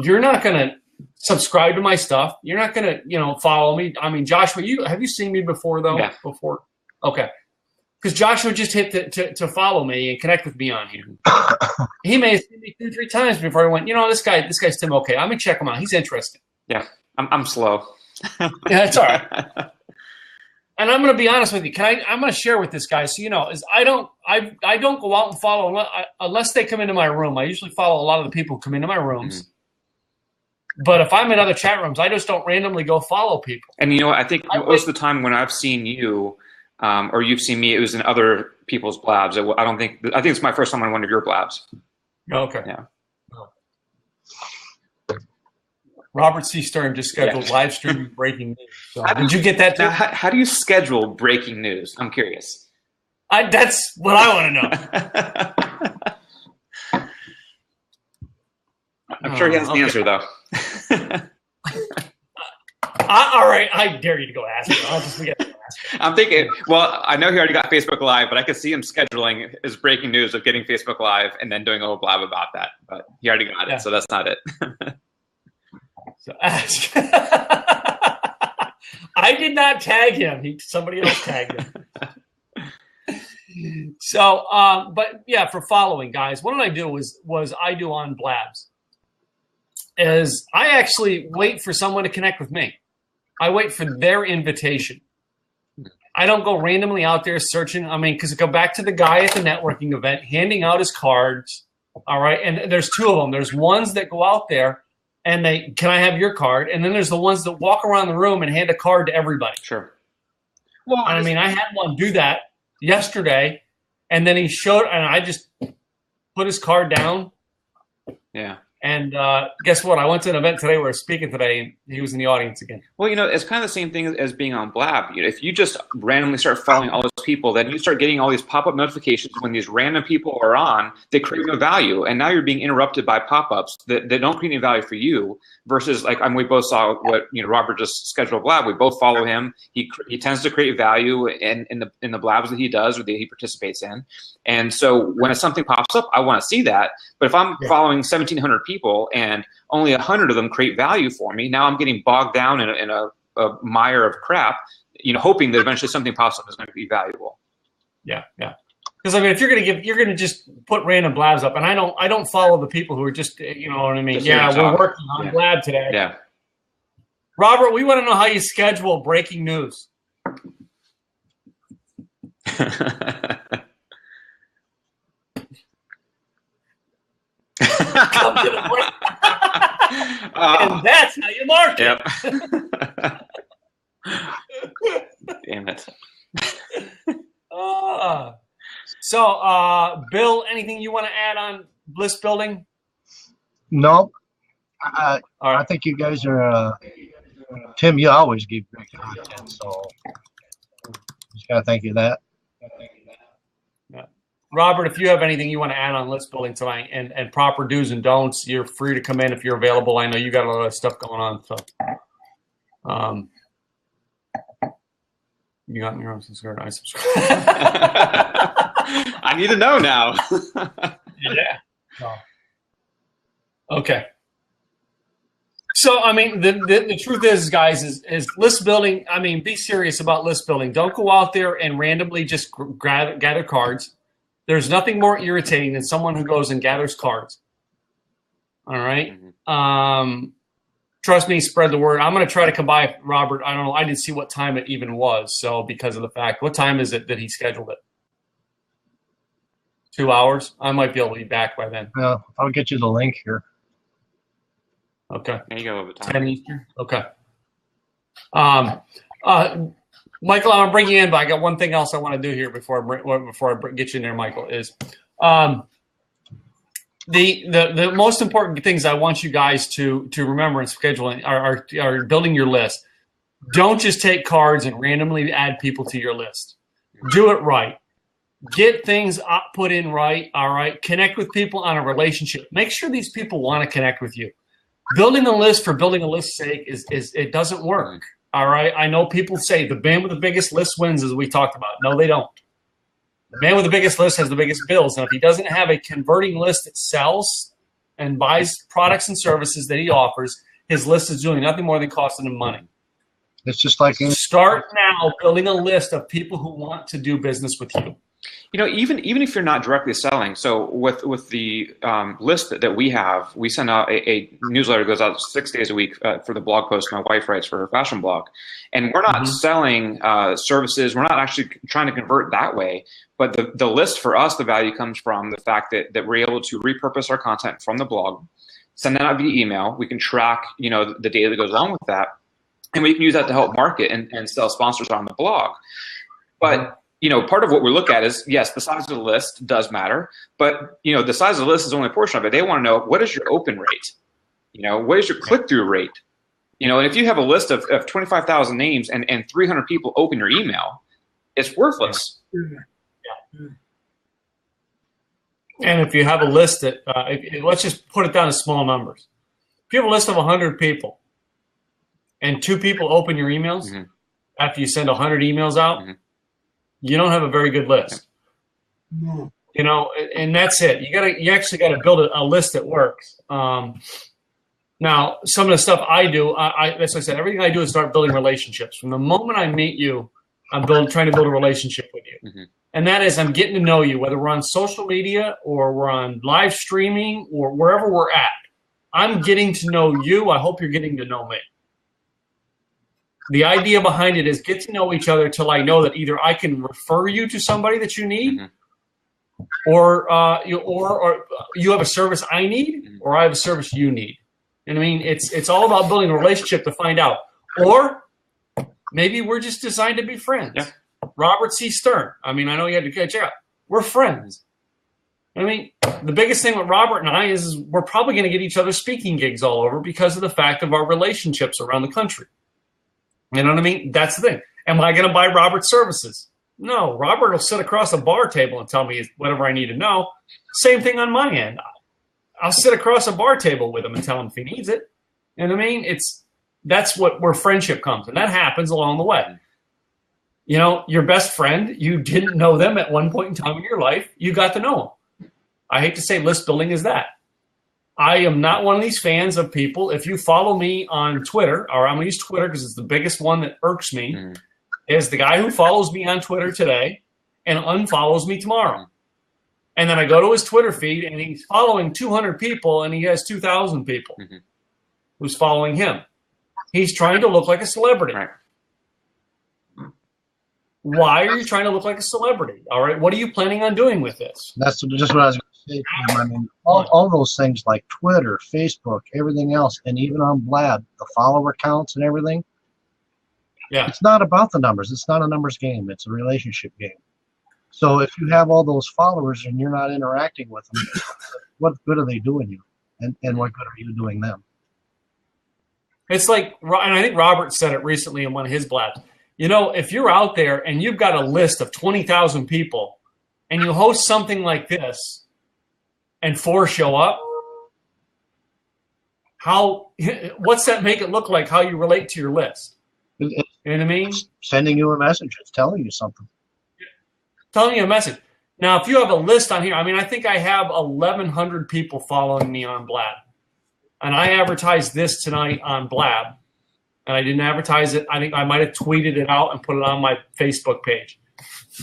you're not going to subscribe to my stuff. You're not going to, follow me. I mean, Joshua, have you seen me before though? Yeah. Before? Okay. Because Joshua just hit to follow me and connect with me on here. He may have seen me 2-3 times before I went, this guy's Tim. Okay, I'm gonna check him out. He's interesting. Yeah, I'm slow. Yeah, that's all right. And I'm gonna be honest with you. I'm gonna share with this guy, so is I don't go out and follow unless they come into my room. I usually follow a lot of the people who come into my rooms. Mm-hmm. But if I'm in other chat rooms, I just don't randomly go follow people. And I think most of the time when I've seen you, or you've seen me. It was in other people's blabs. I think it's my first time on one of your blabs. Okay. Yeah. Robert C. Stern just scheduled live streaming breaking news. So, did you get that too? Now, how do you schedule breaking news? I'm curious. That's what I want to know. I'm sure he has an answer, though. All right, I dare you to go ask him. I'll just forget to ask him. I'm thinking, well, I know he already got Facebook Live, but I could see him scheduling his breaking news of getting Facebook Live and then doing a whole blab about that. But he already got it, so that's not it. So ask. I did not tag him. Somebody else tagged him. So, but yeah, for following guys, what I do was I do on blabs is I actually wait for someone to connect with me. I wait for their invitation. I don't go randomly out there searching. I mean, because I go back to the guy at the networking event handing out his cards. All right, and there's two of them. There's ones that go out there and can I have your card? And then there's the ones that walk around the room and hand a card to everybody. Sure. Well, I mean, I had one do that yesterday, and then he showed, and I just put his card down. Yeah. And guess what? I went to an event today where I was speaking today, and he was in the audience again. Well, it's kind of the same thing as being on Blab. If you just randomly start following all those people, then you start getting all these pop-up notifications when these random people are on. They create no value, and now you're being interrupted by pop-ups that don't create any value for you. Versus, we both saw what Robert just scheduled Blab. We both follow him. He tends to create value in the Blabs that he does or that he participates in. And so when something pops up, I want to see that. But if I'm following 1,700 people and only 100 of them create value for me, now I'm getting bogged down in a mire of crap, hoping that eventually something pops up that's going to be valuable. Yeah, yeah. Because I mean, if you're going to just put random blabs up, and I don't follow the people who are just, you know what I mean? We're working on blab today. Yeah. Robert, we want to know how you schedule breaking news. Come to the point. And that's how you market. Yep. Damn it. So, Bill, anything you want to add on list building? No. I think you guys are, Tim, you always give great content, so just got to thank you for that. Yeah. Robert, if you have anything you want to add on list building tonight and proper do's and don'ts, you're free to come in if you're available. I know you got a lot of stuff going on, so. You got your own subscribe. I subscribe. I need to know now. Yeah. Oh. Okay. So, I mean, the truth is, guys, is list building. I mean, be serious about list building. Don't go out there and randomly just gather cards. There's nothing more irritating than someone who goes and gathers cards. All right. Mm-hmm. Trust me, spread the word. I'm going to try to come by, Robert. I don't know. I didn't see what time it even was. So because of the fact, what time is it that he scheduled it? 2 hours? I might be able to be back by then. Well, I'll get you the link here. Okay. There you go over time. 10 Eastern? Okay. Michael, I'm going to bring you in, but I got one thing else I want to do here before I get you in there, Michael, is the most important things I want you guys to remember in scheduling are building your list. Don't just take cards and randomly add people to your list. Do it right. Get things put in right, all right? Connect with people on a relationship. Make sure these people want to connect with you. Building a list for building a list's sake is it doesn't work, all right? I know people say the man with the biggest list wins, as we talked about. No, they don't. The man with the biggest list has the biggest bills. And if he doesn't have a converting list that sells and buys products and services that he offers, his list is doing nothing more than costing him money. It's just like start now building a list of people who want to do business with you. Even if you're not directly selling, so with the list that we have, we send out a newsletter that goes out 6 days a week for the blog post my wife writes for her fashion blog. And we're not selling services. We're not actually trying to convert that way. But the list for us, the value comes from the fact that we're able to repurpose our content from the blog, send that out via email. We can track, the data that goes along with that. And we can use that to help market and sell sponsors on the blog. But part of what we look at is, yes, the size of the list does matter, but the size of the list is only a portion of it. They want to know, what is your open rate? What is your click-through rate? And if you have a list of 25,000 names and 300 people open your email, it's worthless. Yeah. And if you have a list that, let's just put it down to small numbers. If you have a list of 100 people and 2 people open your emails after you send 100 emails out, you don't have a very good list. No. And that's it. You actually got to build a list that works. Now, some of the stuff I do, as I said, everything I do is start building relationships. From the moment I meet you, I'm trying to build a relationship with you. And that is, I'm getting to know you, whether we're on social media or we're on live streaming or wherever we're at. I'm getting to know you. I hope you're getting to know me. The idea behind it is get to know each other till I know that either I can refer you to somebody that you need, or you have a service I need, or I have a service you need. And I mean, it's all about building a relationship to find out. Or maybe we're just designed to be friends. Yeah. Robert C. Stern. I mean, I know you had to catch up. We're friends. I mean, the biggest thing with Robert and I is we're probably going to get each other speaking gigs all over because of the fact of our relationships around the country. You know what I mean? That's the thing. Am I going to buy Robert's services? No. Robert will sit across a bar table and tell me whatever I need to know. Same thing on my end. I'll sit across a bar table with him and tell him if he needs it. You know what I mean? That's where friendship comes, and that happens along the way. Your best friend, you didn't know them at one point in time in your life. You got to know them. I hate to say list building is that. I am not one of these fans of people. If you follow me on Twitter, or I'm going to use Twitter because it's the biggest one that irks me, is the guy who follows me on Twitter today and unfollows me tomorrow. And then I go to his Twitter feed, and he's following 200 people, and he has 2,000 people who's following him. He's trying to look like a celebrity. Right. Why are you trying to look like a celebrity? All right, what are you planning on doing with this? That's just what I was going to say. I mean, all those things like Twitter, Facebook, everything else, and even on Blab, the follower counts and everything. Yeah, it's not about the numbers. It's not a numbers game. It's a relationship game. So if you have all those followers and you're not interacting with them, what good are they doing you? And what good are you doing them? It's like, and I think Robert said it recently in one of his blabs. If you're out there and you've got a list of 20,000 people and you host something like this and 4 show up, what's that make it look like how you relate to your list? You know what I mean? Sending you a message. It's telling you something. Telling you a message. Now, if you have a list on here, I mean, I think I have 1,100 people following me on Blab. And I advertised this tonight on Blab. And I didn't advertise it. I think I might have tweeted it out and put it on my Facebook page.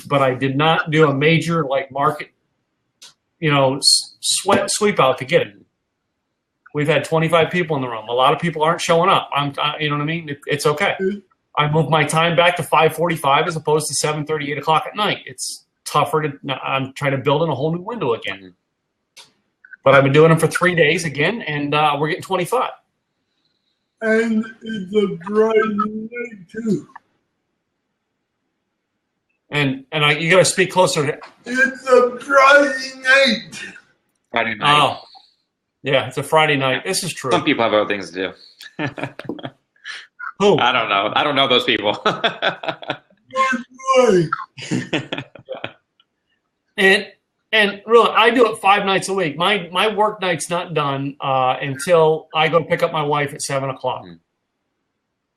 But I did not do a major market, sweep out to get it. We've had 25 people in the room. A lot of people aren't showing up. You know what I mean? It's okay. I moved my time back to 5:45 as opposed to 7:30, 8 o'clock at night. It's tougher I'm trying to build in a whole new window again. But I've been doing them for 3 days again, and we're getting 25. And it's a Friday night too. And you got to speak closer. It's a Friday night. Friday night. Oh, yeah, it's a Friday night. This is true. Some people have other things to do. Who? I don't know. I don't know those people. And really, I do it 5 nights a week. My work night's not done until I go pick up my wife at 7 o'clock.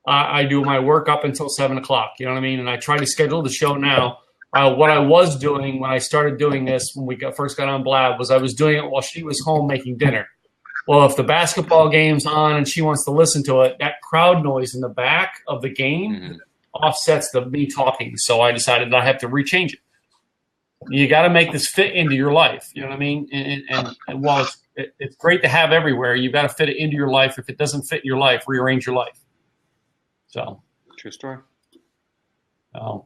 I do my work up until 7 o'clock. You know what I mean? And I try to schedule the show now. What I was doing when I started doing this, when we first got on Blab, was I was doing it while she was home making dinner. Well, if the basketball game's on and she wants to listen to it, that crowd noise in the back of the game offsets me talking. So I decided that I have to rechange it. You got to make this fit into your life. You know what I mean? And while it's great to have everywhere, you've got to fit it into your life. If it doesn't fit your life, rearrange your life. So true story. Oh,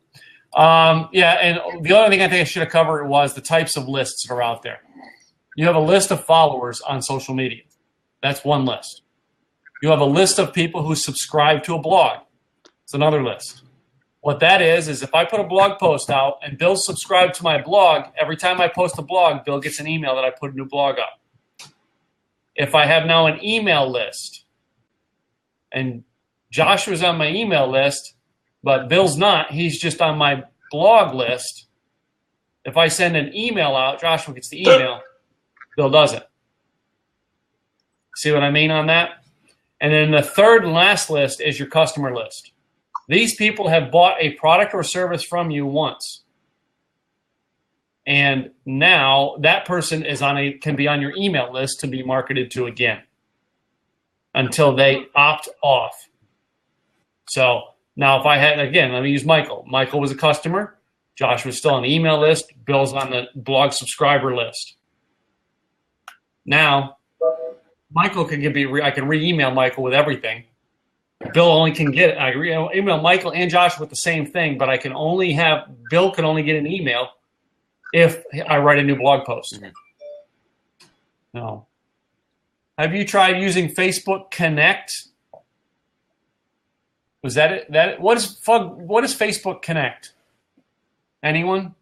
yeah. And the other thing I think I should have covered was the types of lists that are out there. You have a list of followers on social media. That's one list. You have a list of people who subscribe to a blog. It's another list. What that is if I put a blog post out and Bill's subscribed to my blog, every time I post a blog, Bill gets an email that I put a new blog up. If I have now an email list, and Joshua's on my email list, but Bill's not, he's just on my blog list. If I send an email out, Joshua gets the email, Bill doesn't. See what I mean on that? And then the third and last list is your customer list. These people have bought a product or service from you once. And now that person can be on your email list to be marketed to again until they opt off. So now if I had, again, let me use Michael. Michael was a customer. Josh was still on the email list. Bill's on the blog subscriber list. Now, Michael I can re-email Michael with everything. Bill only can get, I email Michael and Josh with the same thing, but Bill can only get an email if I write a new blog post. Mm-hmm. No. Have you tried using Facebook Connect? Was that it? What is Facebook Connect? Anyone?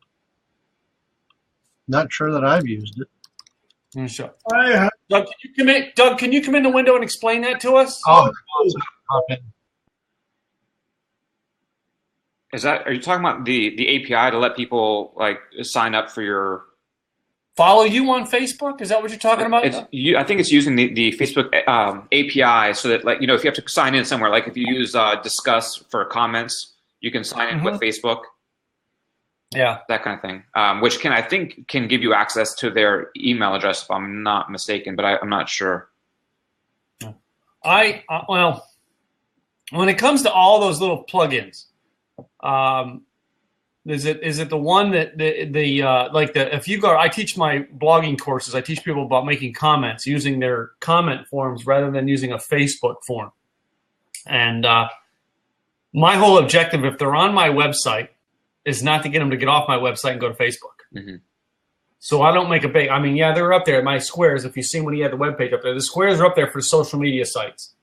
Not sure that I've used it. Sure. Doug, can you come in the window and explain that to us? Oh, are you talking about the API to let people like sign up for your follow you on Facebook? Is that what you're talking about? I think it's using the Facebook API so that, like, if you have to sign in somewhere, like if you use Discuss for comments, you can sign in with Facebook. Yeah, that kind of thing, which I think can give you access to their email address if I'm not mistaken, but I'm not sure. Well, when it comes to all those little plugins, is it the one that if you go, I teach my blogging courses, I teach people about making comments using their comment forms rather than using a Facebook form. And my whole objective, if they're on my website, is not to get them to get off my website and go to Facebook. Mm-hmm. So I don't make a big, they're up there. My squares, if you see when he had the webpage up there, the squares are up there for social media sites.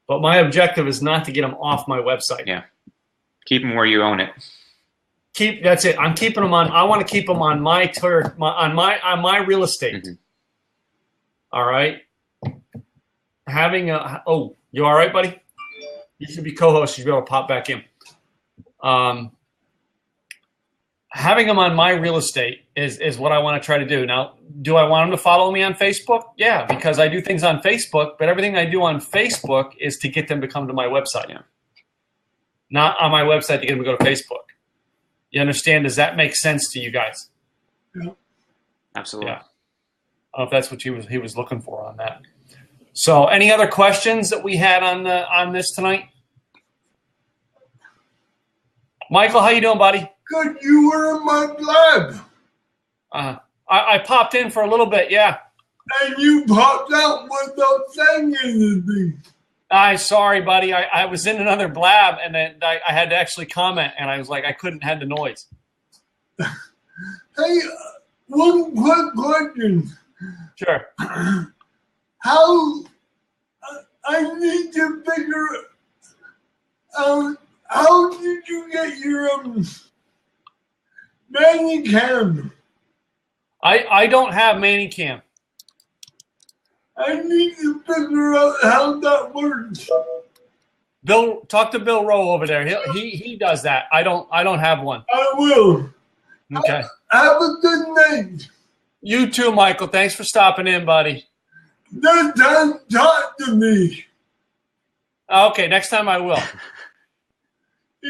But my objective is not to get them off my website. Yeah. Keep them where you own it. That's it. I'm keeping them on. I want to keep them on my on my real estate. Mm-hmm. All right. You all right, buddy? You should be co-host. You should be able to pop back in. Having them on my real estate is what I want to try to do. Now, do I want them to follow me on Facebook? Yeah, because I do things on Facebook, but everything I do on Facebook is to get them to come to my website. Yeah. Not on my website to get them to go to Facebook. You understand? Does that make sense to you guys? Yeah. Absolutely. Yeah. I don't know if that's what he was looking for on that. So, any other questions that we had on this tonight? Michael, how you doing, buddy? Good. You were in my lab. I popped in for a little bit, yeah. And you popped out without saying anything. Sorry, buddy. I was in another blab, and then I had to actually comment, and I was like, I couldn't have the noise. Hey, one quick question. Sure. How I need to figure out how did you get your Mailchimp? I don't have Mailchimp. I need to figure out how that works. Bill, talk to Bill Rowe over there. He does that. I don't have one. I will. Okay. Have a good night. You too, Michael. Thanks for stopping in, buddy. Next time, talk to me. Okay, next time I will.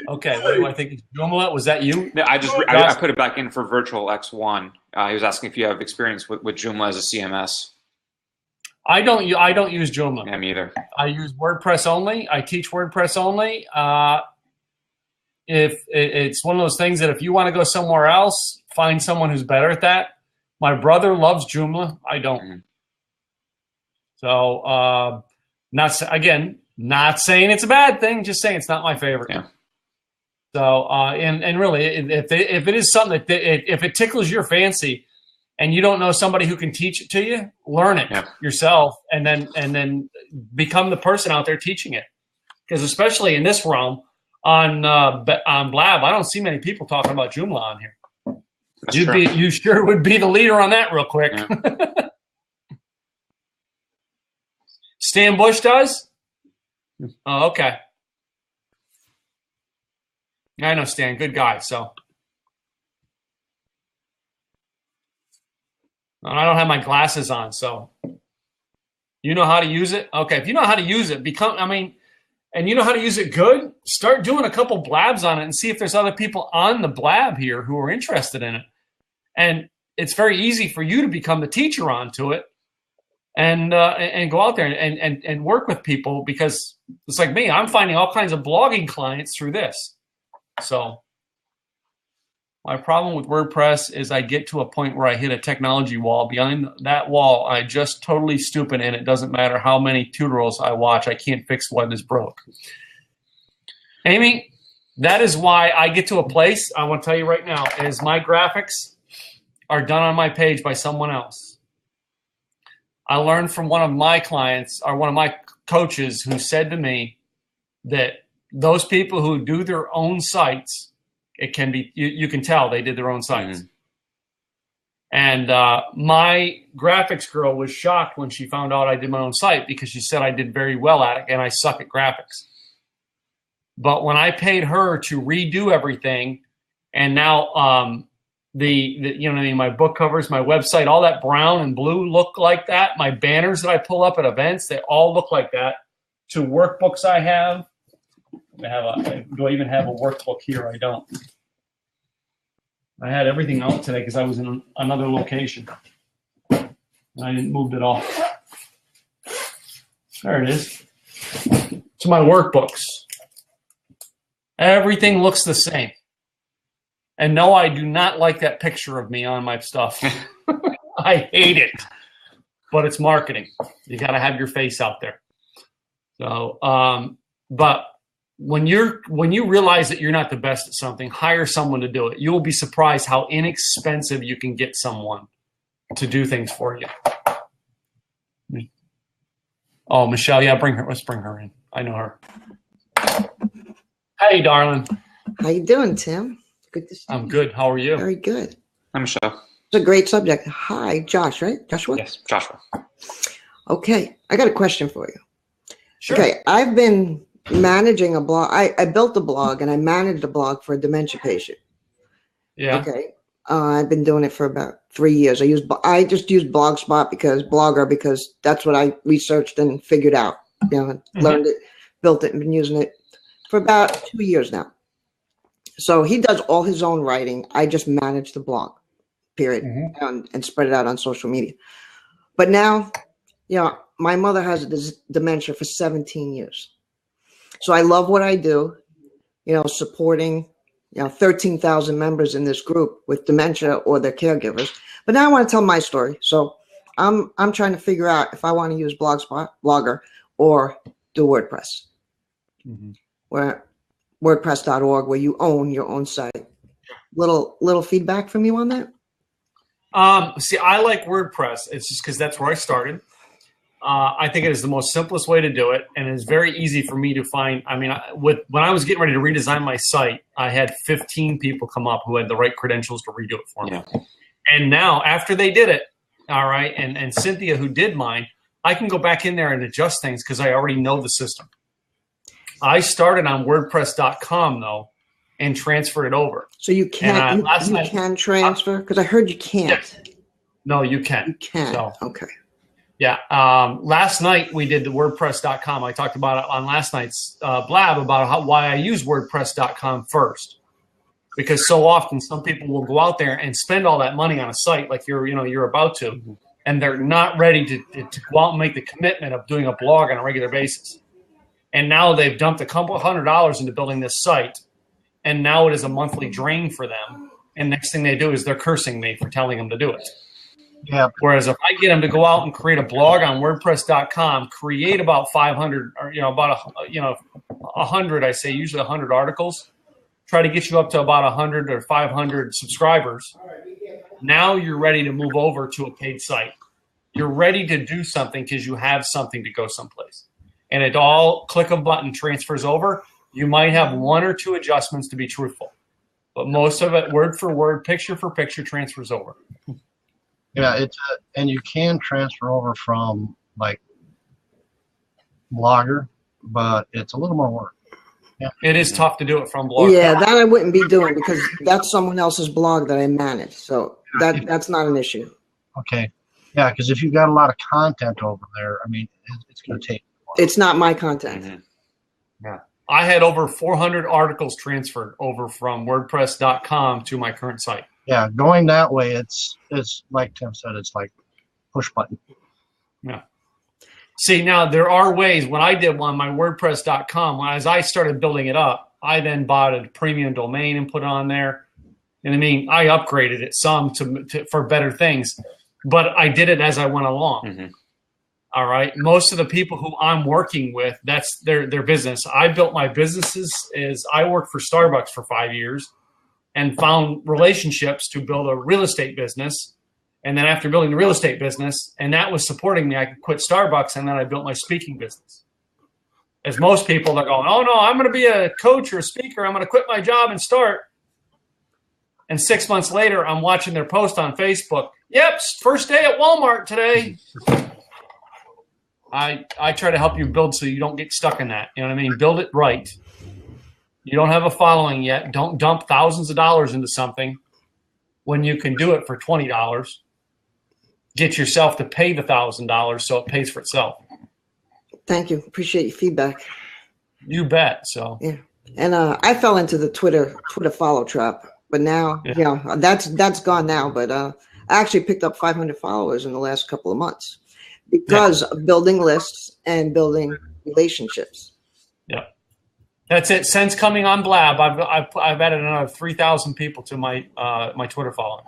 Okay, what do I think? Joomla, was that you? No, I put it back in for Virtual X1. He was asking if you have experience with Joomla as a CMS. I don't use Joomla. Yeah, me either. I use WordPress only. I teach WordPress only. If it's one of those things that if you want to go somewhere else, find someone who's better at that. My brother loves Joomla. I don't. Mm-hmm. So, not saying it's a bad thing. Just saying it's not my favorite. Yeah. So, and really, if it is something if it tickles your fancy, and you don't know somebody who can teach it to you, learn it yourself, and then become the person out there teaching it. Because especially in this realm, on Blab, I don't see many people talking about Joomla on here. You sure would be the leader on that real quick. Yeah. Stan Bush does? Oh, okay. I know Stan, good guy. So I don't have my glasses on, so you know how to use it? Okay, if you know how to use it, and you know how to use it good, start doing a couple blabs on it and see if there's other people on the blab here who are interested in it. And it's very easy for you to become the teacher onto it and go out there and work with people, because it's like me, I'm finding all kinds of blogging clients through this. So my problem with WordPress is I get to a point where I hit a technology wall. Behind that wall, I just totally stupid, and it doesn't matter how many tutorials I watch, I can't fix what is broke. Amy, that is why I get to a place, I want to tell you right now, is my graphics are done on my page by someone else. I learned from one of my clients, or one of my coaches, who said to me that those people who do their own sites, it can be, you can tell they did their own sites. Mm-hmm. And my graphics girl was shocked when she found out I did my own site, because she said I did very well at it and I suck at graphics. But when I paid her to redo everything, and now my book covers, my website, all that brown and blue look like that. My banners that I pull up at events, they all look like that. To workbooks I have. Do I even have a workbook here? I don't. I had everything out today because I was in another location. I didn't move it all. There it is. It's my workbooks. Everything looks the same. And no, I do not like that picture of me on my stuff. I hate it. But it's marketing. You got to have your face out there. So, but when you realize that you're not the best at something, hire someone to do it. You will be surprised how inexpensive you can get someone to do things for you. Oh, Michelle, yeah, let's bring her in. I know her. Hey, darling. How you doing, Tim? Good to see you. I'm good. How are you? Very good. I'm Michelle. It's a great subject. Hi, Josh, right? Joshua? Yes, Joshua. Okay, I got a question for you. Sure. Okay, I've been managing a blog. I built a blog and I managed a blog for a dementia patient. Yeah. Okay. I've been doing it for about 3 years. I just used Blogspot because that's what I researched and figured out. Learned it, built it, and been using it for about 2 years now. So he does all his own writing. I just manage the blog, period, and spread it out on social media. But now, my mother has dementia for 17 years. So I love what I do, supporting, 13,000 members in this group with dementia or their caregivers. But now I want to tell my story. So I'm trying to figure out if I want to use Blogger or do WordPress, where WordPress.org, where you own your own site. Little feedback from you on that? See, I like WordPress. It's just because that's where I started. I think it is the most simplest way to do it, and it's very easy for me to find. I mean, when I was getting ready to redesign my site, I had 15 people come up who had the right credentials to redo it for me. Yeah. And now, after they did it, all right, and Cynthia, who did mine, I can go back in there and adjust things because I already know the system. I started on WordPress.com, though, and transferred it over. So you can't, you can transfer? Because I heard you can't. Yes. No, you can. You can. So, okay. Yeah. Last night we did the WordPress.com. I talked about it on last night's blab about why I use WordPress.com first. Because so often some people will go out there and spend all that money on a site like you're about to, and they're not ready to go out and make the commitment of doing a blog on a regular basis. And now they've dumped a couple $100 into building this site, and now it is a monthly drain for them. And next thing they do is they're cursing me for telling them to do it. Yeah. Whereas if I get them to go out and create a blog on WordPress.com, create about 500 or about 100, I say usually 100 articles, try to get you up to about 100 or 500 subscribers. Now you're ready to move over to a paid site. You're ready to do something because you have something to go someplace. And it all click a button transfers over. You might have one or two adjustments to be truthful, but most of it, word for word, picture for picture, transfers over. Yeah, and you can transfer over from like Blogger, but it's a little more work. Yeah. It is tough to do it from Blogger. Yeah, that I wouldn't be doing because that's someone else's blog that I manage. So that's not an issue. Okay. Yeah, because if you've got a lot of content over there, I mean, it's going to take. It's not my content. Mm-hmm. Yeah. I had over 400 articles transferred over from WordPress.com to my current site. Yeah, going that way, it's like Tim said, it's like push button. Yeah. See, now there are ways. When I did one, my WordPress.com, as I started building it up, I then bought a premium domain and put it on there. And I mean, I upgraded it some for better things, but I did it as I went along. Mm-hmm. All right. Most of the people who I'm working with, that's their business. I built my businesses I worked for Starbucks for 5 years and found relationships to build a real estate business. And then after building the real estate business, and that was supporting me, I could quit Starbucks, and then I built my speaking business. As most people, they're going, oh, no, I'm going to be a coach or a speaker. I'm going to quit my job and start. And 6 months later, I'm watching their post on Facebook. Yep, first day at Walmart today. I try to help you build so you don't get stuck in that. You know what I mean? Build it right. You don't have a following yet. Don't dump thousands of dollars into something when you can do it for $20. Get yourself to pay the $1,000 so it pays for itself. Thank you. Appreciate your feedback. You bet. So yeah, and I fell into the Twitter follow trap, but now that's gone now. But I actually picked up 500 followers in the last couple of months because of building lists and building relationships. Yeah, that's it. Since coming on Blab, I've added another 3,000 people to my my Twitter following.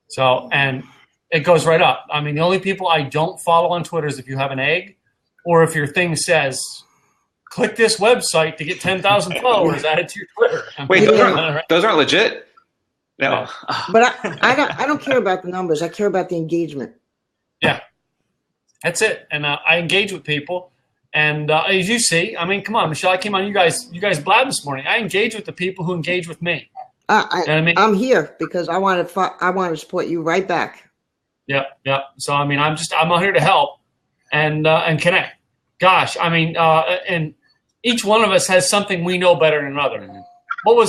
So and it goes right up. I mean, the only people I don't follow on Twitter is if you have an egg, or if your thing says, "Click this website to get 10,000 followers added to your Twitter." Wait, those aren't legit. No, but I don't care about the numbers. I care about the engagement. Yeah, that's it. And I engage with people. And as you see, I mean, come on, Michelle, I came on you guys blab this morning. I engage with the people who engage with me. You know what I mean? I'm here because I want to support you right back. Yeah. So I mean, I'm out here to help and connect. Gosh, I mean, and each one of us has something we know better than another. Mm-hmm.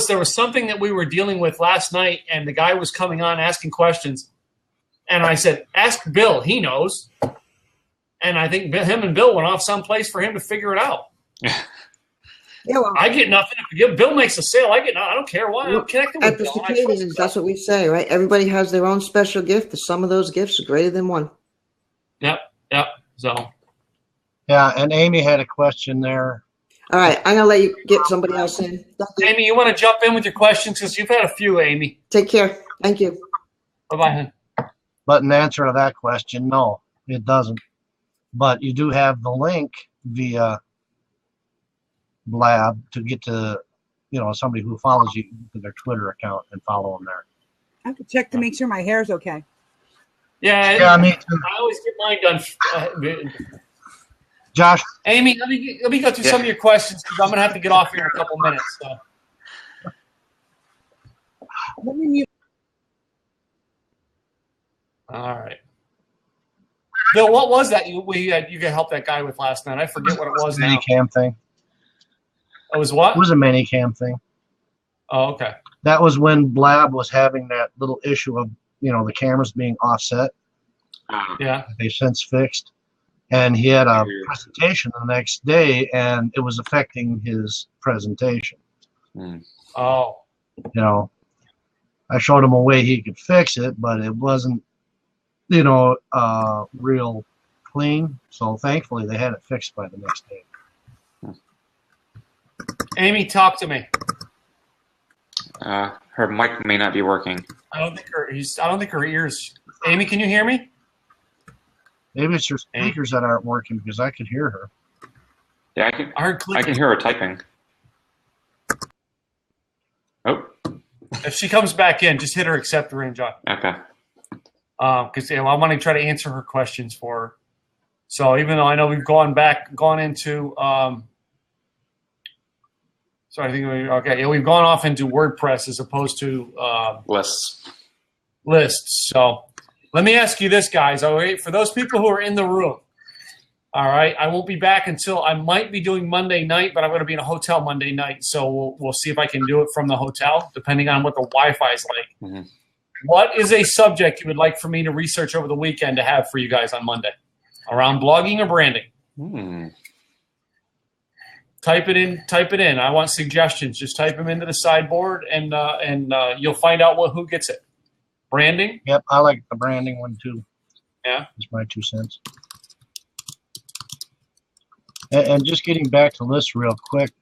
There was something that we were dealing with last night, and the guy was coming on asking questions, and I said, "Ask Bill, he knows." And I think him and Bill went off someplace for him to figure it out. Yeah, well, I get nothing. If Bill makes a sale, I don't care why. I'm connected with Bill. At the Cicadians, that's what we say, right? Everybody has their own special gift. The sum of those gifts is greater than one. Yep. So. Yeah, and Amy had a question there. All right, I'm gonna let you get somebody else in. Amy, you want to jump in with your questions because you've had a few, Amy. Take care. Thank you. Bye-bye. But in answer to that question, no, it doesn't. But you do have the link via Blab to get to, somebody who follows you to their Twitter account and follow them there. I have to check to make sure my hair's okay. Yeah, me too. I always get mine done. Josh, Amy, let me go through some of your questions because I'm gonna have to get off here in a couple minutes. So. Let me mute. All right. Bill, what was that you could help that guy with last night? I forget what it was now. Minicam thing. It was what? It was a minicam thing. Oh, okay. That was when Blab was having that little issue of, the cameras being offset. Yeah. They since fixed. And he had a presentation the next day, and it was affecting his presentation. Oh. I showed him a way he could fix it, but it wasn't, real clean. So thankfully they had it fixed by the next day. Amy, talk to me. Her mic may not be working. I don't think her ears. Amy, can you hear me? Maybe it's her speakers that aren't working because I could hear her. Yeah, I can hear her typing. Oh. If she comes back in, just hit her accept the range on. Okay. Because I want to try to answer her questions for her. So even though I know we've gone into So I think we've gone off into WordPress as opposed to lists. So let me ask you this, guys. All right, for those people who are in the room, all right, I won't be back until I might be doing Monday night, but I'm going to be in a hotel Monday night. So we'll see if I can do it from the hotel, depending on what the Wi-Fi is like. Mm-hmm. What is a subject you would like for me to research over the weekend to have for you guys on Monday around blogging or branding? Type it in. I want suggestions. Just type them into the sideboard, and you'll find out who gets it. Branding? Yep, I like the branding one too. Yeah, that's my 2 cents. And just getting back to lists real quick,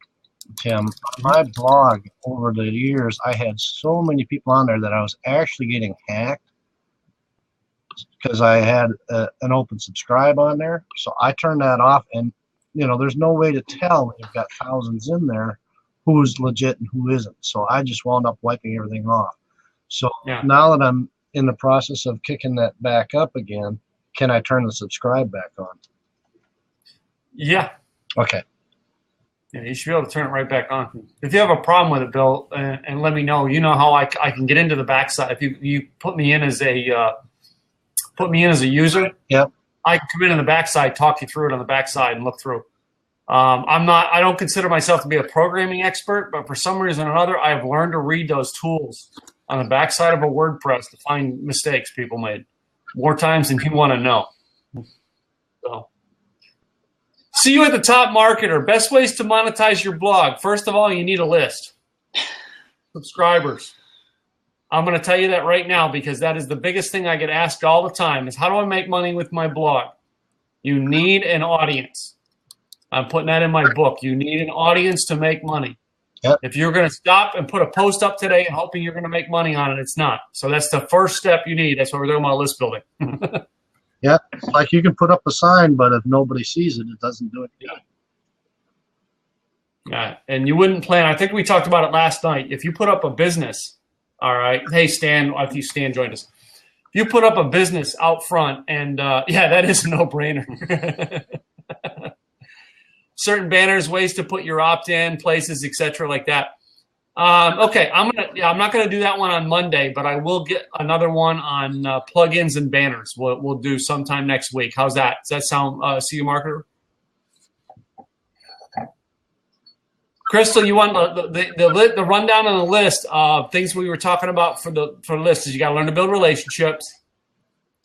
Tim, my blog over the years, I had so many people on there that I was actually getting hacked because I had an open subscribe on there. So I turned that off, and there's no way to tell when you've got thousands in there who's legit and who isn't. So I just wound up wiping everything off. So now that I'm in the process of kicking that back up again, can I turn the subscribe back on? Yeah. Okay. Yeah, you should be able to turn it right back on. If you have a problem with it, Bill, and let me know. You know how I can get into the backside. If you put me in as a user, yep, I can come in on the backside, talk you through it on the backside, and look through. I don't consider myself to be a programming expert, but for some reason or another, I have learned to read those tools on the backside of a WordPress to find mistakes people made more times than you want to know. So. See you at the top marketer. Best ways to monetize your blog. First of all, you need a list. Subscribers. I'm going to tell you that right now because that is the biggest thing I get asked all the time is how do I make money with my blog? You need an audience. I'm putting that in my book. You need an audience to make money. Yep. If you're going to stop and put a post up today and hoping you're going to make money on it, it's not. So that's the first step you need. That's what we're talking about list building. Yeah, like you can put up a sign, but if nobody sees it, it doesn't do it. Yeah, and you wouldn't plan. I think we talked about it last night. If you put up a business, all right. Hey, Stan, I think Stan joined us. If you put up a business out front, and that is a no-brainer. Certain banners, ways to put your opt-in, places, etc., like that. Okay, I'm not gonna do that one on Monday, but I will get another one on plugins and banners. We'll do sometime next week. How's that? Does that sound CU marketer? Crystal, you want the rundown on the list of things we were talking about for the list is you got to learn to build relationships.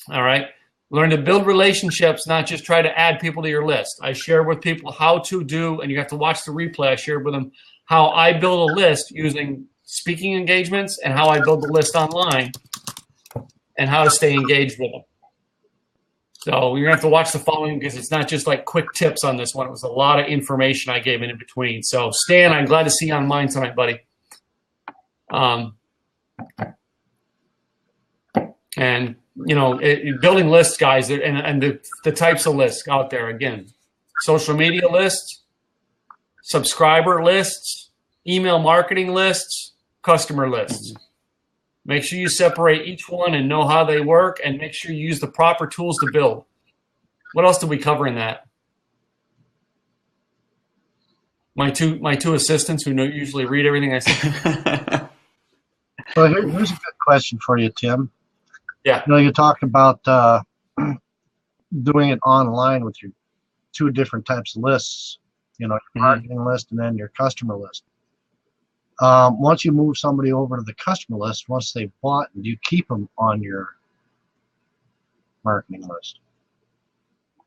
All right, learn to build relationships, not just try to add people to your list. I share with people how to do, and you have to watch the replay. I shared with them how I build a list using speaking engagements and how I build the list online and how to stay engaged with them. So you're going to have to watch the following because it's not just like quick tips on this one. It was a lot of information I gave in between. So Stan, I'm glad to see you on mine tonight, buddy. And, building lists, guys, and the types of lists out there, again, social media lists, subscriber lists, email marketing lists, customer lists. Make sure you separate each one and know how they work, and make sure you use the proper tools to build. What else did we cover in that? My two assistants who usually read everything I say. Well, here's a good question for you, Tim. Yeah. You talked about doing it online with your two different types of lists. Your marketing list and then your customer list. Once you move somebody over to the customer list, once they've bought, do you keep them on your marketing list?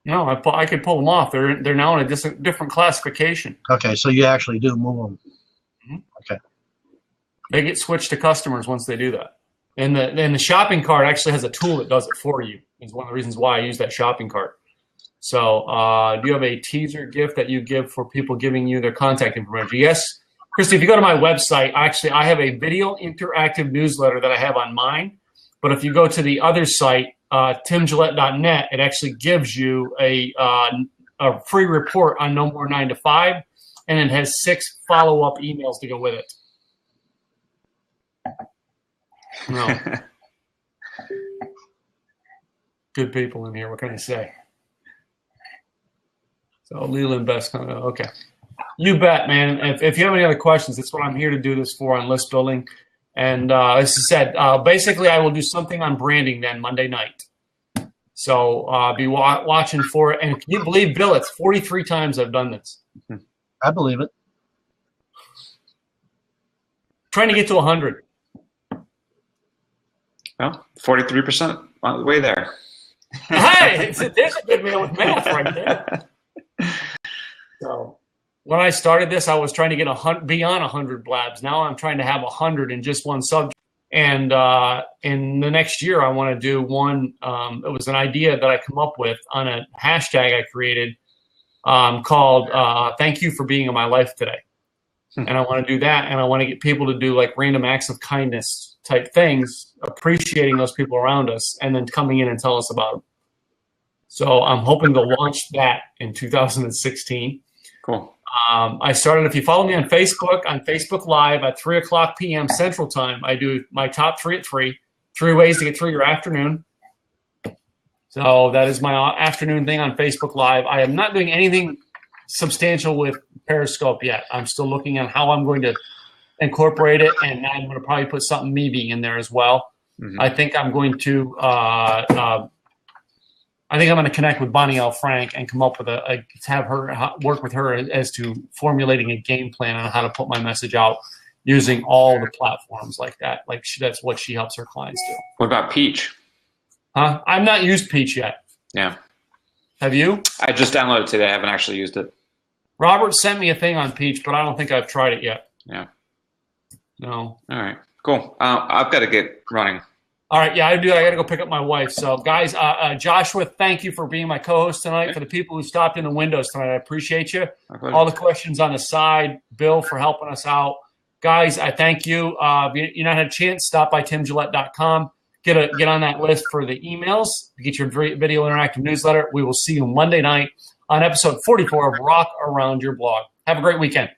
No, I could pull them off. They're now in a different classification. Okay, so you actually do move them. Mm-hmm. Okay. They get switched to customers once they do that. And the shopping cart actually has a tool that does it for you. It's one of the reasons why I use that shopping cart. So do you have a teaser gift that you give for people giving you their contact information? Yes. Christy, if you go to my website, actually, I have a video interactive newsletter that I have on mine. But if you go to the other site, timgillette.net, it actually gives you a free report on No More 9 to 5, and it has 6 follow-up emails to go with it. No. Good people in here. What can I say? So Leland Best, okay. You bet, man. If you have any other questions, that's what I'm here to do this for on list building. And as I said, basically I will do something on branding then Monday night. So be watching for it. And can you believe, Bill, it's 43 times I've done this. I believe it. Trying to get to 100. Well, 43% on the way there. Hey, there's a good man with math right there. So when I started this, I was trying to get beyond 100 blabs. Now I'm trying to have 100 in just one subject. And in the next year, I want to do one. It was an idea that I come up with on a hashtag I created called "Thank you for being in my life today." And I want to do that, and I want to get people to do like random acts of kindness type things, appreciating those people around us, and then coming in and tell us about them. So I'm hoping to launch that in 2016. Cool. I started, if you follow me on Facebook Live at 3 o'clock p.m. Central Time, I do my top 3 at 3 ways to get through your afternoon. So that is my afternoon thing on Facebook Live. I am not doing anything substantial with Periscope yet. I'm still looking at how I'm going to incorporate it, and I'm going to probably put something me being in there as well. Mm-hmm. I think I'm going to connect with Bonnie L. Frank and come up with have her work with her as to formulating a game plan on how to put my message out using all the platforms like that. Like that's what she helps her clients do. What about Peach? I've not used Peach yet. Yeah. Have you? I just downloaded it today. I haven't actually used it. Robert sent me a thing on Peach, but I don't think I've tried it yet. Yeah. No. All right. Cool. I've got to get running. All right. Yeah, I do. I got to go pick up my wife. So, guys, Joshua, thank you for being my co-host tonight. Okay. For the people who stopped in the windows tonight, I appreciate you. All the questions on the side. Bill, for helping us out. Guys, I thank you. If you not had a chance, stop by timgillette.com. Get on that list for the emails to get your video interactive newsletter. We will see you Monday night on episode 44 of Rock Around Your Blog. Have a great weekend.